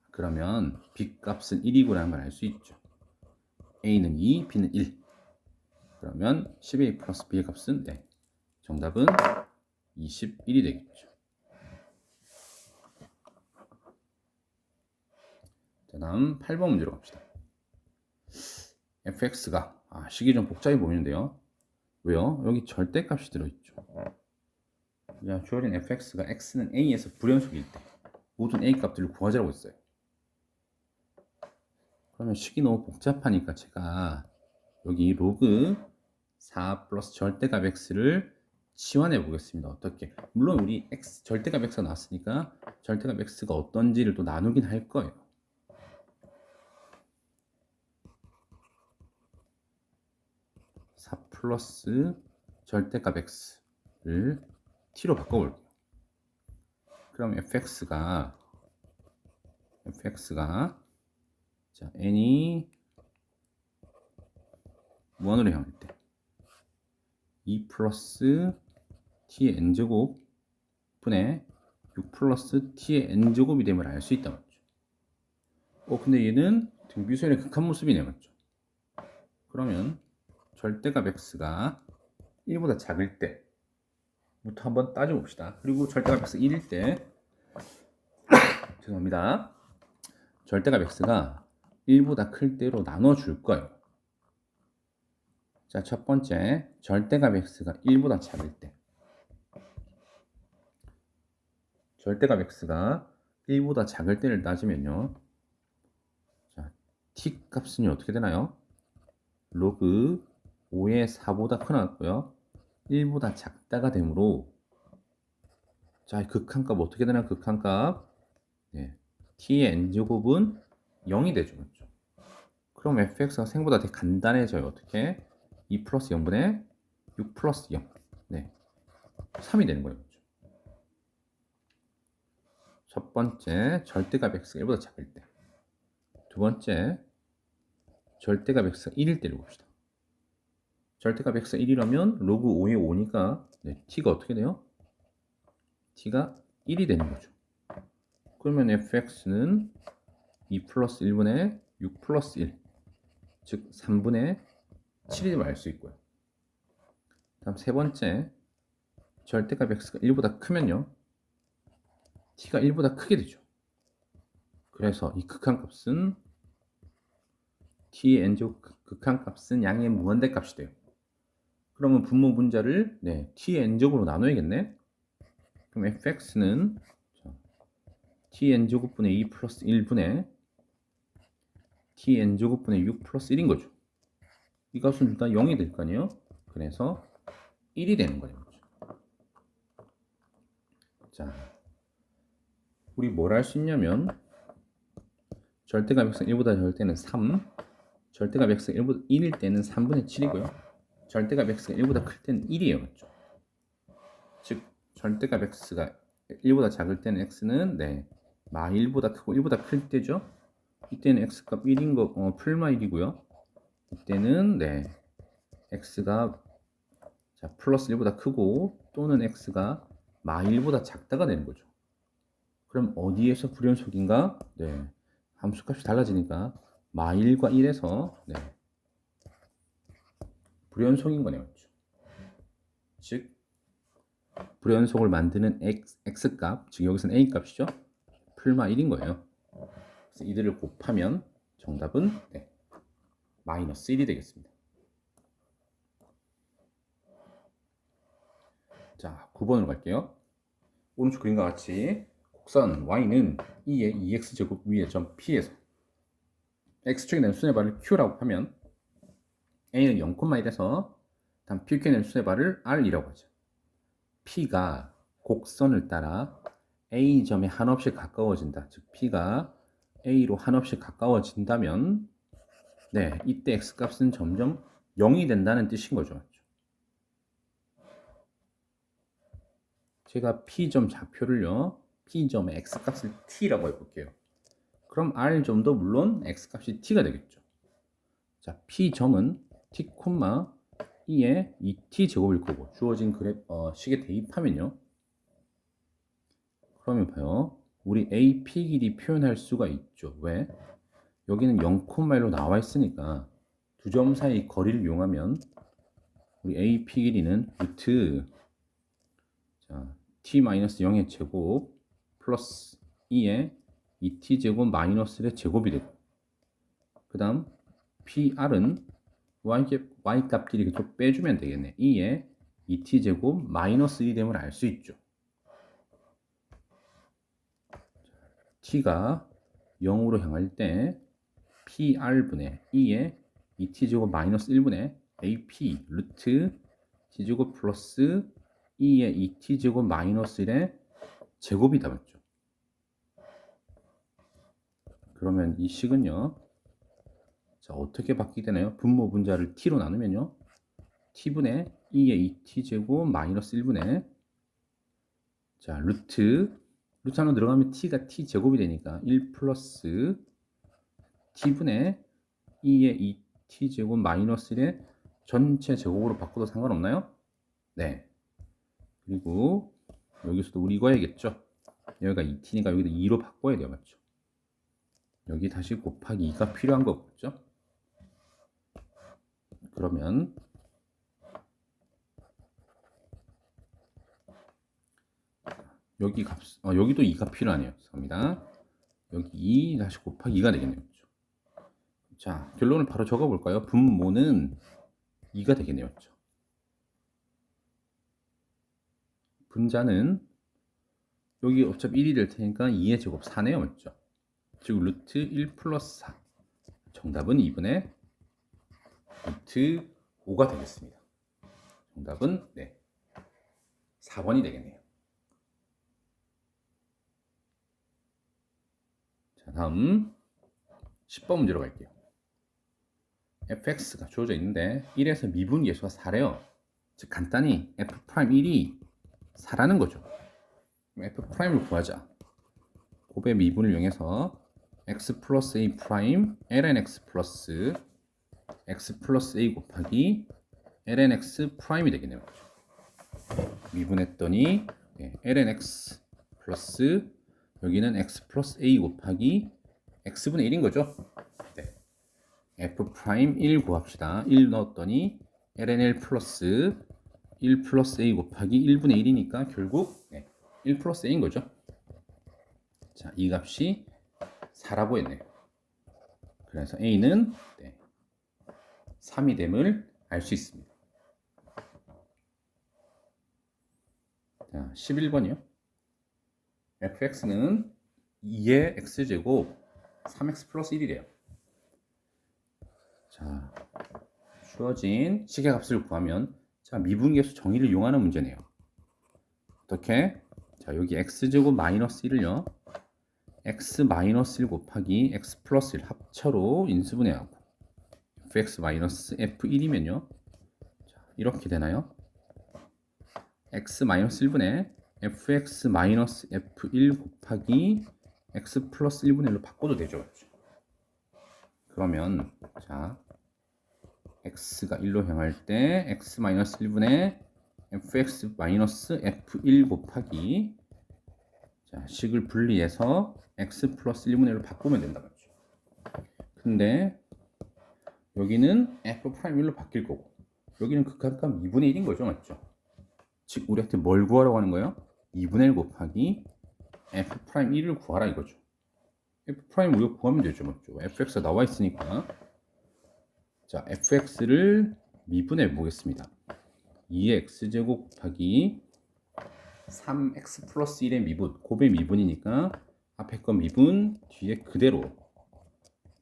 그러면 b값은 1이구나 걸 알 수 있죠. a는 2, b는 1. 그러면 10a 플러스 b의 값은 정답은 21이 되겠죠. 자, 다음 8번 문제로 갑시다. fx가 식이 좀 복잡해 보이는데요. 왜요? 여기 절대값이 들어있죠. 자, 주어진 fx가 x는 a에서 불연속일 때 모든 a 값들을 구하자고 했어요. 그러면 식이 너무 복잡하니까 제가 여기 로그 4 플러스 절대값 x를 치환해 보겠습니다. 어떻게? 물론 우리 x 절대값 x가 나왔으니까 절대값 x가 어떤지를 또 나누긴 할 거예요. 플러스 절대값 x를 t로 바꿔볼게요. 그럼 fx가 자, n이 1으로 향할 때 2 플러스 t의 n제곱 분의 6 플러스 t의 n제곱이 됨을 알 수 있다 맞죠? 근데 얘는 등비수열의 극한 모습이네 맞죠? 그러면 절대값 x가 1보다 작을 때부터 한번 따져봅시다. 그리고 절대값 x 1일 때 죄송합니다. 절대값 x가 1보다 클 때로 나눠줄 거예요. 자, 첫 번째 절대값 x가 1보다 작을 때 절대값 x가 1보다 작을 때를 따지면요. 자, t 값은 어떻게 되나요? 로그 5의 4보다 커나왔고요. 1보다 작다가 되므로 자, 극한값 어떻게 되나 극한값 네, t의 n제곱은 0이 되죠. 그렇죠? 그럼 fx가 생보다 되게 간단해져요. 어떻게? 2 플러스 0분의 6 플러스 0 네, 3이 되는 거예요. 그렇죠? 첫 번째 절대값 x가 1보다 작을 때 두 번째 절대값 x가 1일 때를 봅시다. 절대값 x가 1이라면 로그 5의 5니까 네, t가 어떻게 돼요? t가 1이 되는 거죠. 그러면 fx는 2 플러스 1분의 6 플러스 1 즉 3분의 7이 알 수 있고요. 다음 세 번째 절대값 x가 1보다 크면요 t가 1보다 크게 되죠. 그래서 이 극한값은 t의 n제곱 극한값은 양의 무한대 값이 돼요. 그러면 분모 분자를 네, t의 n제곱으로 나눠야겠네. 그럼 fx는 t n제곱분의 2 플러스 1분의 t n제곱분의 6 플러스 1인 거죠. 이 값은 둘 다 0이 될 거 아니에요. 그래서 1이 되는 거예요. 자, 우리 뭘 할 수 있냐면 절대값 x가 1보다 작을 때는 3, 절대값 x가 1일 때는 3분의 7이고요. 절대값 x가 1보다 클 때는 1이에요. 맞죠? 즉 절대값 x가 1보다 작을 때는 x는 네, 마 1보다 크고 1보다 클 때죠. 이때는 x값 1인 거 풀마 1이고요. 이때는 네, x가 자, 플러스 1보다 크고 또는 x가 마 1보다 작다가 되는 거죠. 그럼 어디에서 불연속인가? 네, 함수값이 달라지니까 마 1과 1에서 네, 불연속인 거네요. 즉 불연속을 만드는 x값, 즉 여기서는 a값이죠. 풀마 1인 거예요. 그래서 이들을 곱하면 정답은 네, 마이너스 1이 되겠습니다. 자, 9번으로 갈게요. 오른쪽 그림과 같이 곡선 y는 2의 2x제곱 위의 점 P에서 x축에 낸 수의 발을 Q라고 하면 a는 0,1에서 다음 P축에 낸 수의 발을 R이라고 하죠. P가 곡선을 따라 A점에 한없이 가까워진다. 즉 P가 A로 한없이 가까워진다면 네, 이때 x값은 점점 0이 된다는 뜻인 거죠. 제가 P점 좌표를요, P점의 x값을 t라고 해볼게요. 그럼 R점도 물론 x값이 t가 되겠죠. 자, P점은 t, 2의 2t 제곱일 거고 주어진 식에 대입하면요. 그러면 봐요. 우리 AP 길이 표현할 수가 있죠. 왜? 여기는 0,1로 나와 있으니까 두 점 사이 거리를 이용하면 우리 AP 길이는 루트 자, t-0의 제곱 플러스 2의 2t 제곱 마이너스 1의 제곱이 되고 그 다음 PR은 y 값끼리 그쪽 빼주면 되겠네. 2의 2t 제곱 마이너스 1이 됨을 알 수 있죠. t가 0으로 향할 때 PR분의 2의 2t 제곱 마이너스 1분의 AP 루트 t 제곱 플러스 2의 2t 제곱 마이너스 1의 제곱이 다 맞죠. 그러면 이 식은요. 자, 어떻게 바뀌게 되나요? 분모 분자를 t로 나누면요. t분의 2의 2t 제곱 마이너스 1분의 자, 루트 안으로 들어가면 t가 t 제곱이 되니까 1 플러스 t분의 2의 2t 제곱 마이너스 1의 전체 제곱으로 바꿔도 상관없나요? 네. 그리고 여기서도 우리 이거 해야겠죠. 여기가 2t니까 여기도 2로 바꿔야 돼요. 맞죠? 여기 다시 곱하기 2가 필요한 거겠죠? 그러면 여기 값, 여기도 2가 필요하네요. 죄송합니다. 여기 2 다시 곱하기 2가 되겠네요. 그렇죠? 자, 결론을 바로 적어볼까요? 분모는 2가 되겠네요. 그렇죠? 분자는 여기 어차피 1이 될 테니까 2의 제곱 4네요. 맞죠? 즉 루트 1 플러스 4. 정답은 2분의 루트 5가 되겠습니다. 정답은 4번이 되겠네요. 자, 다음 10번 문제로 갈게요. fx가 주어져 있는데 1에서 미분 계수가 4래요. 즉 간단히 f'1이 4라는 거죠. f'을 구하자. 곱의 미분을 이용해서 x 플러스 a 프라임 ln x 플러스 a 곱하기 ln x 프라임이 되겠네요. 미분했더니 ln x 플러스 여기는 x 플러스 a 곱하기 x분의 1인 거죠. f 프라임 1 구합시다. 1 넣었더니 ln 1 플러스 1 플러스 a 곱하기 1분의 1이니까 결국 1 플러스 a인 거죠. 자, 이 값이 4라고 했네요. 그래서 a는 3이 됨을 알 수 있습니다. 자, 11번이요. fx는 2의 x제곱 3x 플러스 1이래요. 자, 주어진 시계값을 구하면 자, 미분계수 정의를 이용하는 문제네요. 어떻게? 자, 여기 x제곱 마이너스 1을요. x 마이너스 1 곱하기 x 플러스 1 합쳐로 인수분해하고 fx 마이너스 f1이면요. 자, 이렇게 되나요? x 마이너스 1분의 fx 마이너스 f1 곱하기 x 플러스 1분의 1로 바꿔도 되죠. 그러면 자, x가 1로 향할 때 x 마이너스 1분의 fx 마이너스 f1 곱하기 자, 식을 분리해서 x 플러스 1분의 1로 바꾸면 된다 맞죠? 근데 여기는 f'1로 바뀔 거고 여기는 극한값 2분의 1인 거죠. 맞죠? 즉 우리한테 뭘 구하라고 하는 거예요? 2분의 1 곱하기 f'1을 구하라 이거죠. f' 우리가 구하면 되죠. 맞죠? fx가 나와 있으니까 자, fx를 미분해 보겠습니다. 2의 x제곱 곱하기 3x 플러스 1의 미분, 곱의 미분이니까 앞에 거 미분, 뒤에 그대로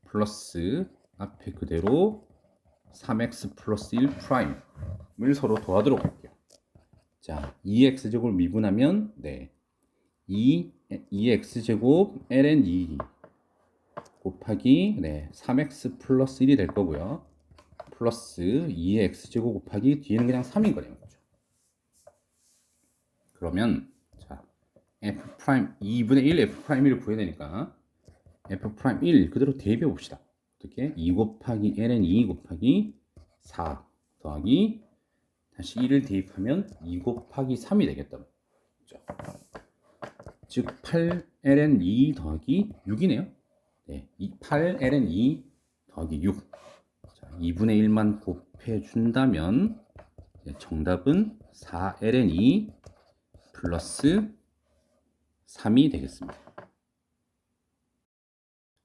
플러스 앞에 그대로 3x 플러스 1 프라임을 서로 더하도록 할게요. 자, 2x제곱을 미분하면 2x제곱 ln 2 곱하기 3x 플러스 1이 될 거고요. 플러스 2의 x제곱 곱하기 뒤에는 그냥 3인 거네요. 그러면 자, f' 2분의 1 f'1을 구해야 되니까 f'1 그대로 대입해 봅시다. 어떻게? 2 곱하기 ln 2 곱하기 4 더하기 다시 1을 대입하면 2 곱하기 3이 되겠다. 그렇죠? 즉 8ln 2 더하기 6이네요. 8ln 2 더하기 6. 자, 2분의 1만 곱해 준다면 정답은 4ln 2 플러스 3이 되겠습니다.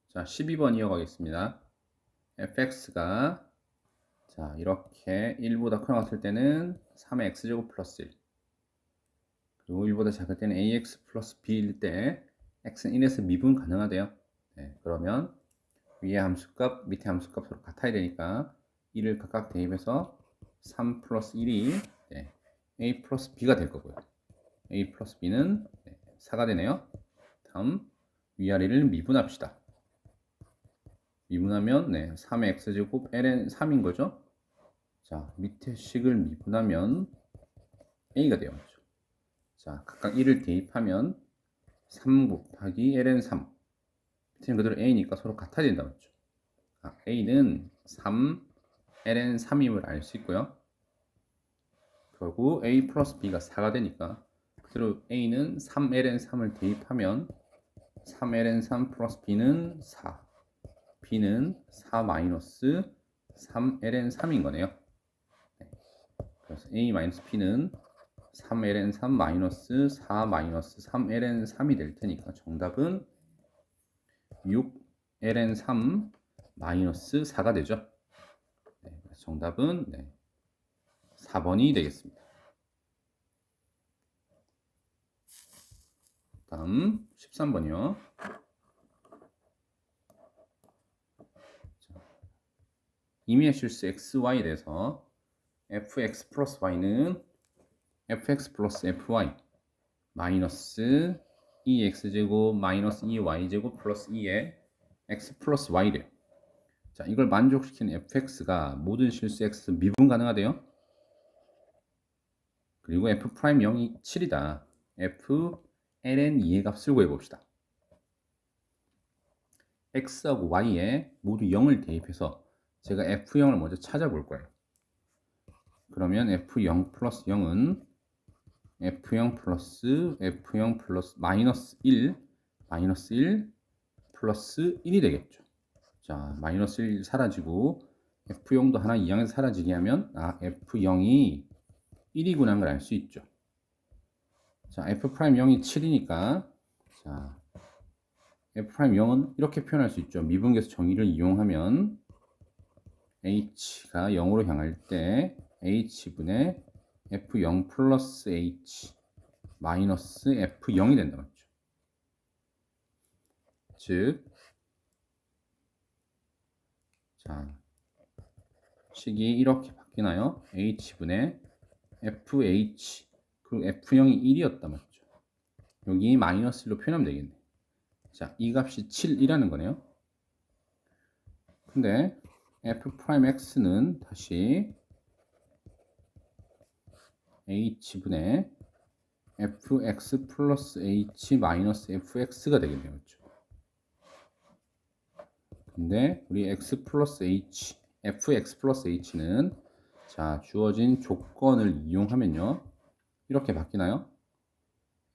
자, 12번 이어가겠습니다. fx가 자, 이렇게 1보다 크게 나왔을 때는 3의 x제곱 플러스 1 그리고 1보다 작을 때는 ax 플러스 b일 때 x는 1에서 미분 가능하대요. 그러면 위에 함수값, 밑에 함수값 서로 같아야 되니까 1을 각각 대입해서 3 플러스 1이 a 플러스 b가 될 거고요. a 플러스 b는 4가 되네요. 다음 위아래를 미분합시다. 미분하면 3의 x제곱 ln 3인 거죠. 자, 밑에 식을 미분하면 a가 돼요. 자, 각각 1을 대입하면 3 곱하기 ln 3 밑에는 그대로 a니까 서로 같아야 된다 맞죠? a는 3 ln 3임을 알 수 있고요. 결국 a 플러스 b가 4가 되니까 그대로 A는 3ln3을 대입하면 3ln3 플러스 B는 4, B는 4 마이너스 3ln3인 거네요. 그래서 A 마이너스 B는 3ln3 마이너스 4 마이너스 3ln3이 될 테니까 정답은 6ln3 마이너스 4가 되죠. 네, 정답은 4번이 되겠습니다. 다음 13번이요. 임의의 실수 xy에 대해서 fx 플러스 y는 fx 플러스 fy 마이너스 2x제곱 마이너스 2y제곱 플러스 2의 x 플러스 y래요. 자, 이걸 만족시키는 fx가 모든 실수 x 미분 가능하대요. 그리고 f 프라임 0이 7이다. f ln 2의 값을 구해봅시다. x하고 y에 모두 0을 대입해서 제가 f0을 먼저 찾아볼 거예요. 그러면 f0 플러스 0은 f0 플러스 마이너스 1 플러스 1이 되겠죠. 자, 마이너스 1 사라지고 f0도 하나 이항에서 사라지게 하면 f0이 1이구나 하는 걸 알 수 있죠. 자, f'0이 7이니까 자, f'0은 이렇게 표현할 수 있죠. 미분계수 정의를 이용하면 h가 0으로 향할 때 h분의 f0 플러스 h 마이너스 f0이 된다 맞죠? 즉, 자, 식이 이렇게 바뀌나요? h분의 fh 그리고 f0이 1이었다 맞죠? 여기 마이너스 1로 표현하면 되겠네. 자, 이 값이 7이라는 거네요. 근데 f'x는 다시 h분의 fx 플러스 h 마이너스 fx가 되겠네요. 그렇죠? 근데 우리 x 플러스 h, fx 플러스 h는 자, 주어진 조건을 이용하면요. 이렇게 바뀌나요?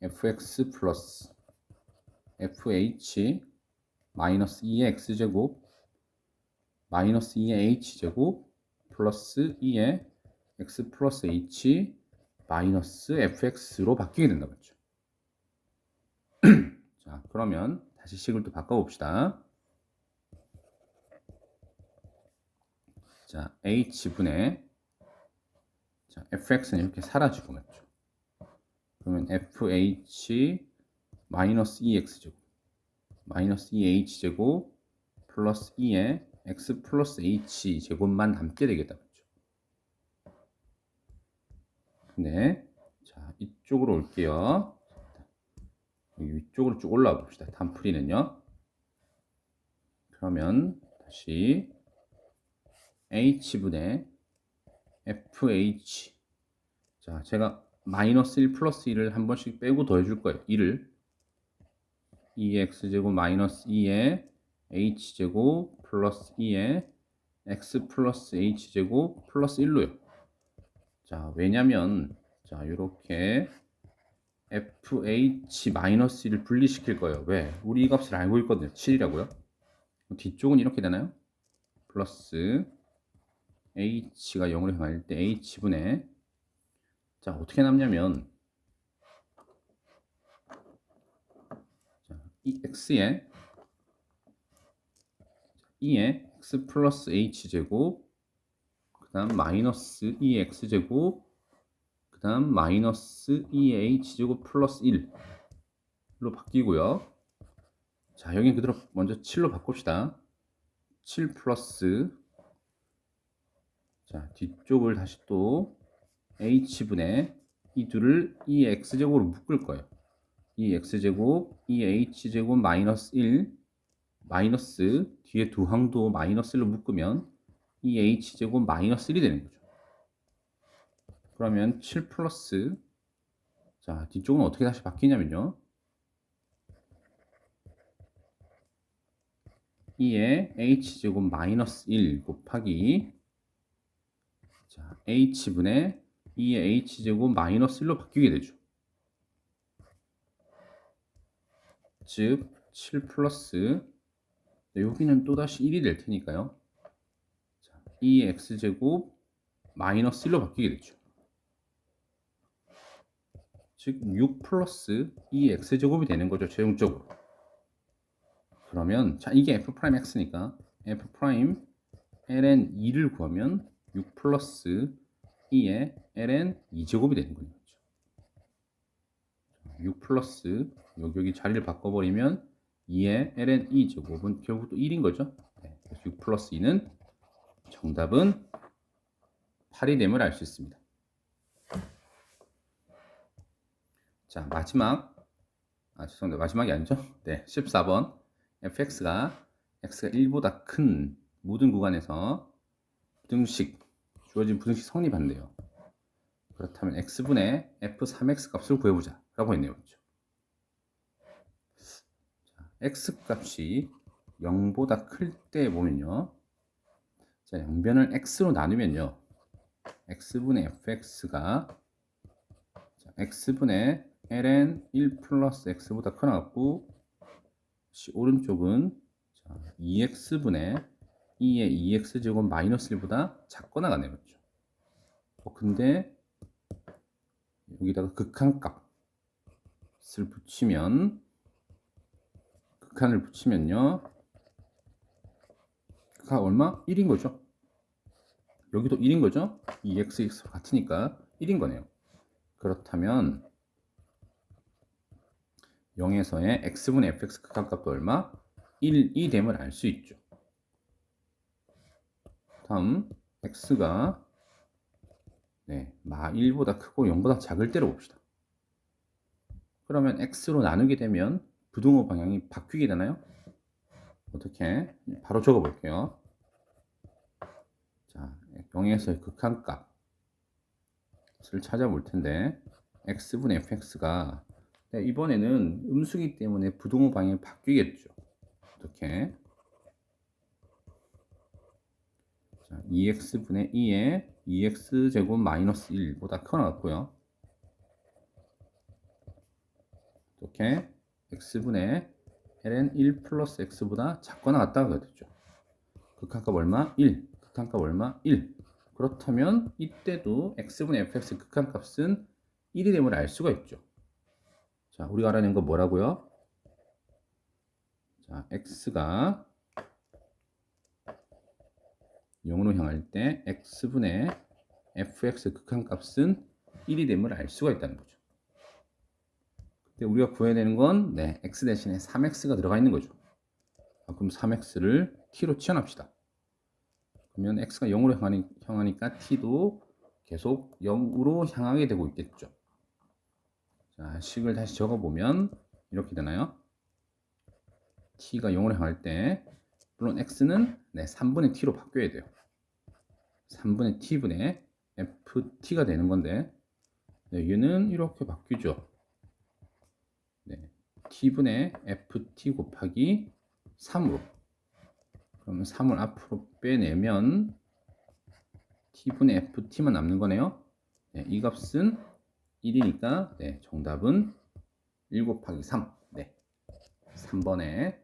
fx 플러스 fh 마이너스 2의 x제곱 마이너스 2의 h제곱 플러스 2의 x 플러스 h 마이너스 fx로 바뀌게 된다 맞죠? 자, 그러면 다시 식을 또 바꿔봅시다. 자, h분의 자, fx는 이렇게 사라지고 맞죠? 그러면 fh 마이너스 2x제곱 마이너스 2h제곱 플러스 2의 x 플러스 h제곱만 남게 되겠다 맞죠? 근데 자, 이쪽으로 올게요. 여기 위쪽으로 쭉 올라와 봅시다. 단풀이는요. 그러면 다시 h분의 fh 자, 제가 마이너스 1 플러스 1을 한 번씩 빼고 더해줄 거예요. 1을 2x제곱 마이너스 2의 h제곱 플러스 2의 x 플러스 h제곱 플러스 1로요. 자, 왜냐면 자, 요렇게 fh-1을 분리시킬 거예요. 왜? 우리 이 값을 알고 있거든요. 7이라고요. 뒤쪽은 이렇게 되나요? 플러스 h가 0으로 향할 때 h분의 자, 어떻게 남냐면 자, 이 x에 2의 x 플러스 h제곱 그 다음 마이너스 2x제곱 그 다음 마이너스 2h제곱 플러스 1로 바뀌고요. 자, 여기 그대로 먼저 7로 바꿉시다. 7 플러스 자, 뒤쪽을 다시 또 h분의 이 둘을 2x제곱으로 묶을 거예요. 2x제곱 2h제곱 마이너스 1 마이너스 뒤에 두 항도 마이너스 1로 묶으면 2h제곱 마이너스 1이 되는 거죠. 그러면 7 플러스 자, 뒤쪽은 어떻게 다시 바뀌냐면요. 2의 h제곱 마이너스 1 곱하기 자, h분의 2의 h제곱 마이너스 1로 바뀌게 되죠. 즉 7 플러스 여기는 또다시 1이 될 테니까요. 2x제곱 마이너스 1로 바뀌게 되죠. 즉 6 플러스 2x제곱이 되는 거죠. 최종적으로. 그러면 자 이게 f'x니까 f' ln 2를 구하면 6 플러스 2의 ln 2제곱이 되는 거죠. 6 플러스 여기 자리를 바꿔버리면 2의 ln 2제곱은 결국 또 1인 거죠. 네, 그래서 6 플러스 2는 정답은 8이 됨을 알 수 있습니다. 자 죄송합니다. 마지막이 아니죠? 네, 14번 fx가 x가 1보다 큰 모든 구간에서 주어진 부등식 성립한대요. 그렇다면 x분의 f3x 값을 구해보자 라고 했네요. 그렇죠? 자, x 값이 0보다 클 때 보면요. 자, 양변을 x로 나누면요. x분의 fx가 x분의 ln 1 플러스 x보다 커나갔고 오른쪽은 2x분의 2의 2x제곱 마이너스 1보다 작거나 같네요. 그렇죠? 근데 여기다가 극한값을 붙이면 극한을 붙이면요. 극한 얼마? 1인 거죠. 여기도 1인 거죠. 2x 같으니까 1인 거네요. 그렇다면 0에서의 x분의 fx 극한값도 얼마? 1이 됨을 알 수 있죠. 다음 x가 1보다 크고 0보다 작을 때로 봅시다. 그러면 x로 나누게 되면 부등호 방향이 바뀌게 되나요? 어떻게? 바로 적어 볼게요. 자, 0에서의 극한값을 찾아볼 텐데 x분의 fx가 이번에는 음수기 때문에 부등호 방향이 바뀌겠죠. 어떻게? 자, 2x분의 2의 2x제곱 마이너스 1보다 커나갔고요. 이렇게 x분의 ln 1 플러스 x보다 작거나 같다가 되죠. 극한값 얼마? 1. 극한값 얼마? 1. 그렇다면 이때도 x분의 fx 극한값은 1이 됨을 알 수가 있죠. 자, 우리가 알아낸 건 뭐라고요? 자, x가 0으로 향할 때 x분의 fx 극한값은 1이 됨을 알 수가 있다는 거죠. 근데 우리가 구해야 되는 건 x 대신에 3x가 들어가 있는 거죠. 그럼 3x를 t로 치환합시다. 그러면 x가 0으로 향하니까 t도 계속 0으로 향하게 되고 있겠죠. 자, 식을 다시 적어보면 이렇게 되나요? t가 0으로 향할 때 물론 x는 3분의 t로 바뀌어야 돼요. 3분의 t분의 ft가 되는 건데 얘는 이렇게 바뀌죠. t분의 ft 곱하기 3으로 그러면 3을 앞으로 빼내면 t분의 ft만 남는 거네요. 이 값은 1이니까 정답은 1 곱하기 3 3번에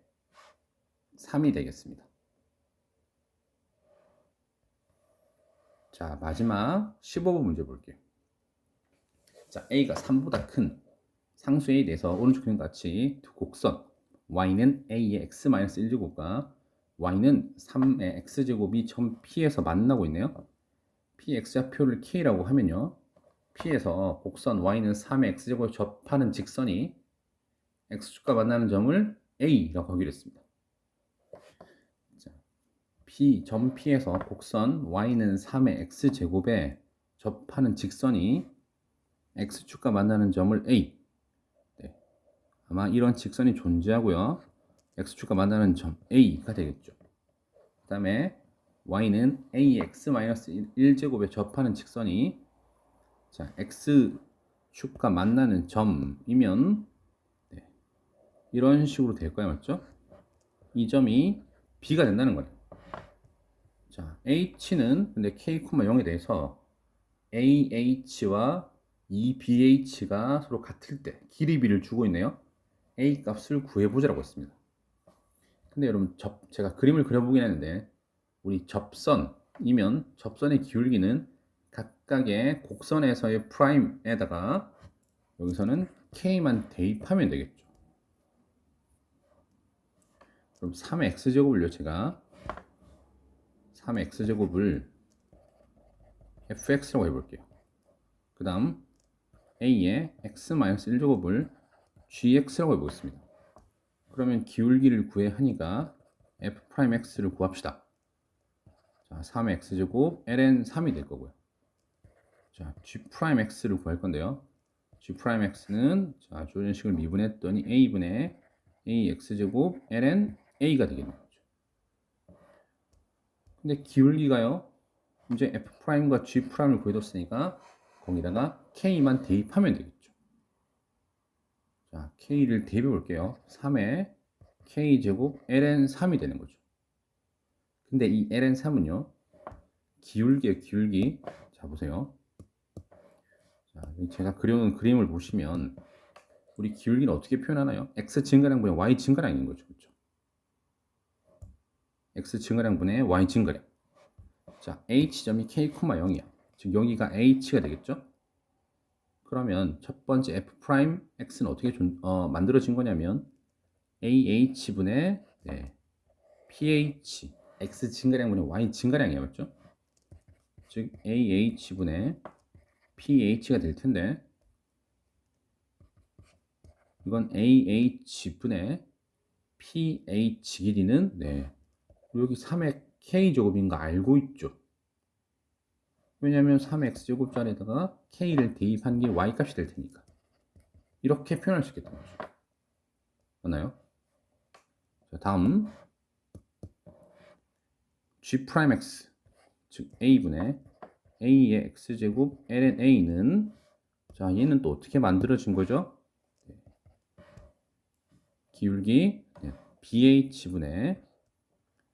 3이 되겠습니다. 자, 마지막 15번 문제 볼게요. 자, A가 3보다 큰 상수 A 내서 오른쪽 그림 같이 두 곡선 Y는 A의 x-1제곱과 Y는 3의 x제곱이 점 P에서 만나고 있네요. Px좌표를 K라고 하면요. P에서 곡선 Y는 3의 x제곱에 접하는 직선이 x축과 만나는 점을 A라고 하기로 했습니다. 점 P에서 곡선 Y는 3의 x제곱에 접하는 직선이 x축과 만나는 점을 A. 아마 이런 직선이 존재하고요. x축과 만나는 점 A가 되겠죠. 그 다음에 Y는 A의 x-1제곱에 접하는 직선이 x축과 만나는 점이면 이런 식으로 될 거예요. 맞죠? 이 점이 B가 된다는 거예요. 자, H는 근데 K, 0에 대해서 AH와 EBH가 서로 같을 때 길이 B를 주고 있네요. A 값을 구해보자라고 했습니다. 근데 여러분 제가 그림을 그려보긴 했는데 우리 접선이면 접선의 기울기는 각각의 곡선에서의 프라임에다가 여기서는 K만 대입하면 되겠죠. 그럼 3x제곱을요, 제가 3x제곱을 fx라고 해볼게요. 그 다음 a의 x-1제곱을 gx라고 해보겠습니다. 그러면 기울기를 구해야 하니까 f'x를 구합시다. 자, 3x제곱 ln 3이 될 거고요. 자, g'x를 구할 건데요. g'x는 자, 조전식을 미분했더니 a분의 ax제곱 ln a가 되겠네요. 근데 기울기가요, 이제 f'과 g'을 구해뒀으니까 거기다가 k만 대입하면 되겠죠. 자, k를 대입해 볼게요. 3에 k제곱 ln 3이 되는 거죠. 근데 이 ln 3은요, 기울기의 기울기. 자, 보세요. 자, 제가 그려놓은 그림을 보시면 우리 기울기는 어떻게 표현하나요? x 증가량분의 y 증가량인 거죠. 그렇죠? x 증가량분의 y 증가량. 자, h점이 k, 0이야. 즉 여기가 h가 되겠죠? 그러면 첫 번째 f'x는 어떻게 만들어진 거냐면 ah분의 ph, x 증가량분의 y 증가량이에요. 맞죠? 즉 ah분의 ph가 될 텐데 이건 ah분의 ph 길이는 여기 3의 k제곱인 거 알고 있죠? 왜냐하면 3x제곱자리에다가 k를 대입한 게 y값이 될 테니까 이렇게 표현할 수 있겠다는 거죠. 맞나요? 자, 다음 g'x 즉 a분의 a의 x제곱 ln a는 자, 얘는 또 어떻게 만들어진 거죠? 기울기 bh분의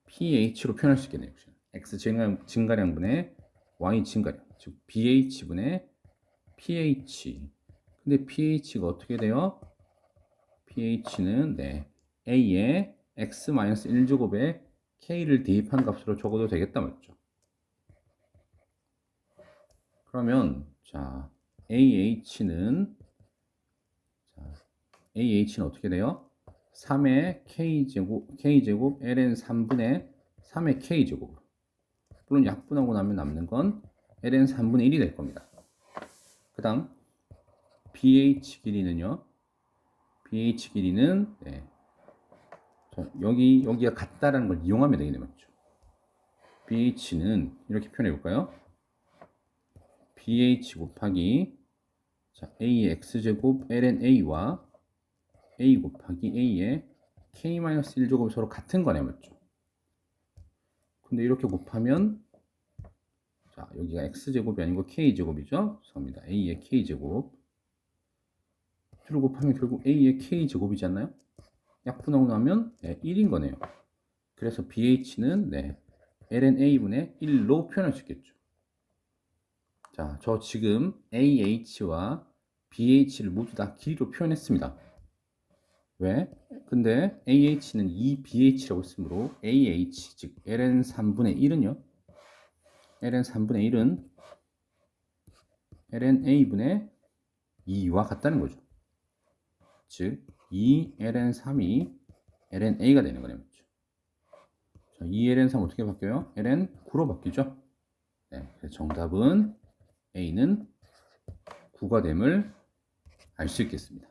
ph로 표현할 수 있겠네요. x 증가량분의 y 증가량, 즉 bh분의 ph. 근데 pH가 어떻게 돼요? pH는 a의 x-1제곱에 k를 대입한 값으로 적어도 되겠다 맞죠? 그러면 자 ah는 어떻게 돼요? 3의 k제곱 ln 3분의 3의 k제곱. 물론 약분하고 나면 남는 건 ln 3분의 1이 될 겁니다. 그 다음 bh 길이는요. bh 길이는 여기가 같다라는 걸 이용하면 되겠네요. 맞죠? bh는 이렇게 표현해 볼까요? bh 곱하기 자, a의 x제곱 ln a와 a 곱하기 a의 k-1제곱이 서로 같은 거네. 맞죠? 근데 이렇게 곱하면 자, 여기가 x제곱이 아니고 k제곱이죠? 죄송합니다. a의 k제곱 를 곱하면 결국 a의 k제곱이지 않나요? 약분하고 나면 1인 거네요. 그래서 bh는 ln a분의 1로 표현할 수 있겠죠. 자, 저 지금 ah와 bh를 모두 다 길이로 표현했습니다. 왜? 근데 ah는 2bh라고 했으므로 ah 즉 ln 3분의 1은요. ln 3분의 1은 ln a분의 2와 같다는 거죠. 즉 2 ln 3이 ln a가 되는 거네요. 자, 2 ln 3 어떻게 바뀌어요? ln 9로 바뀌죠. 그래서 정답은 a는 9가 됨을 알 수 있겠습니다.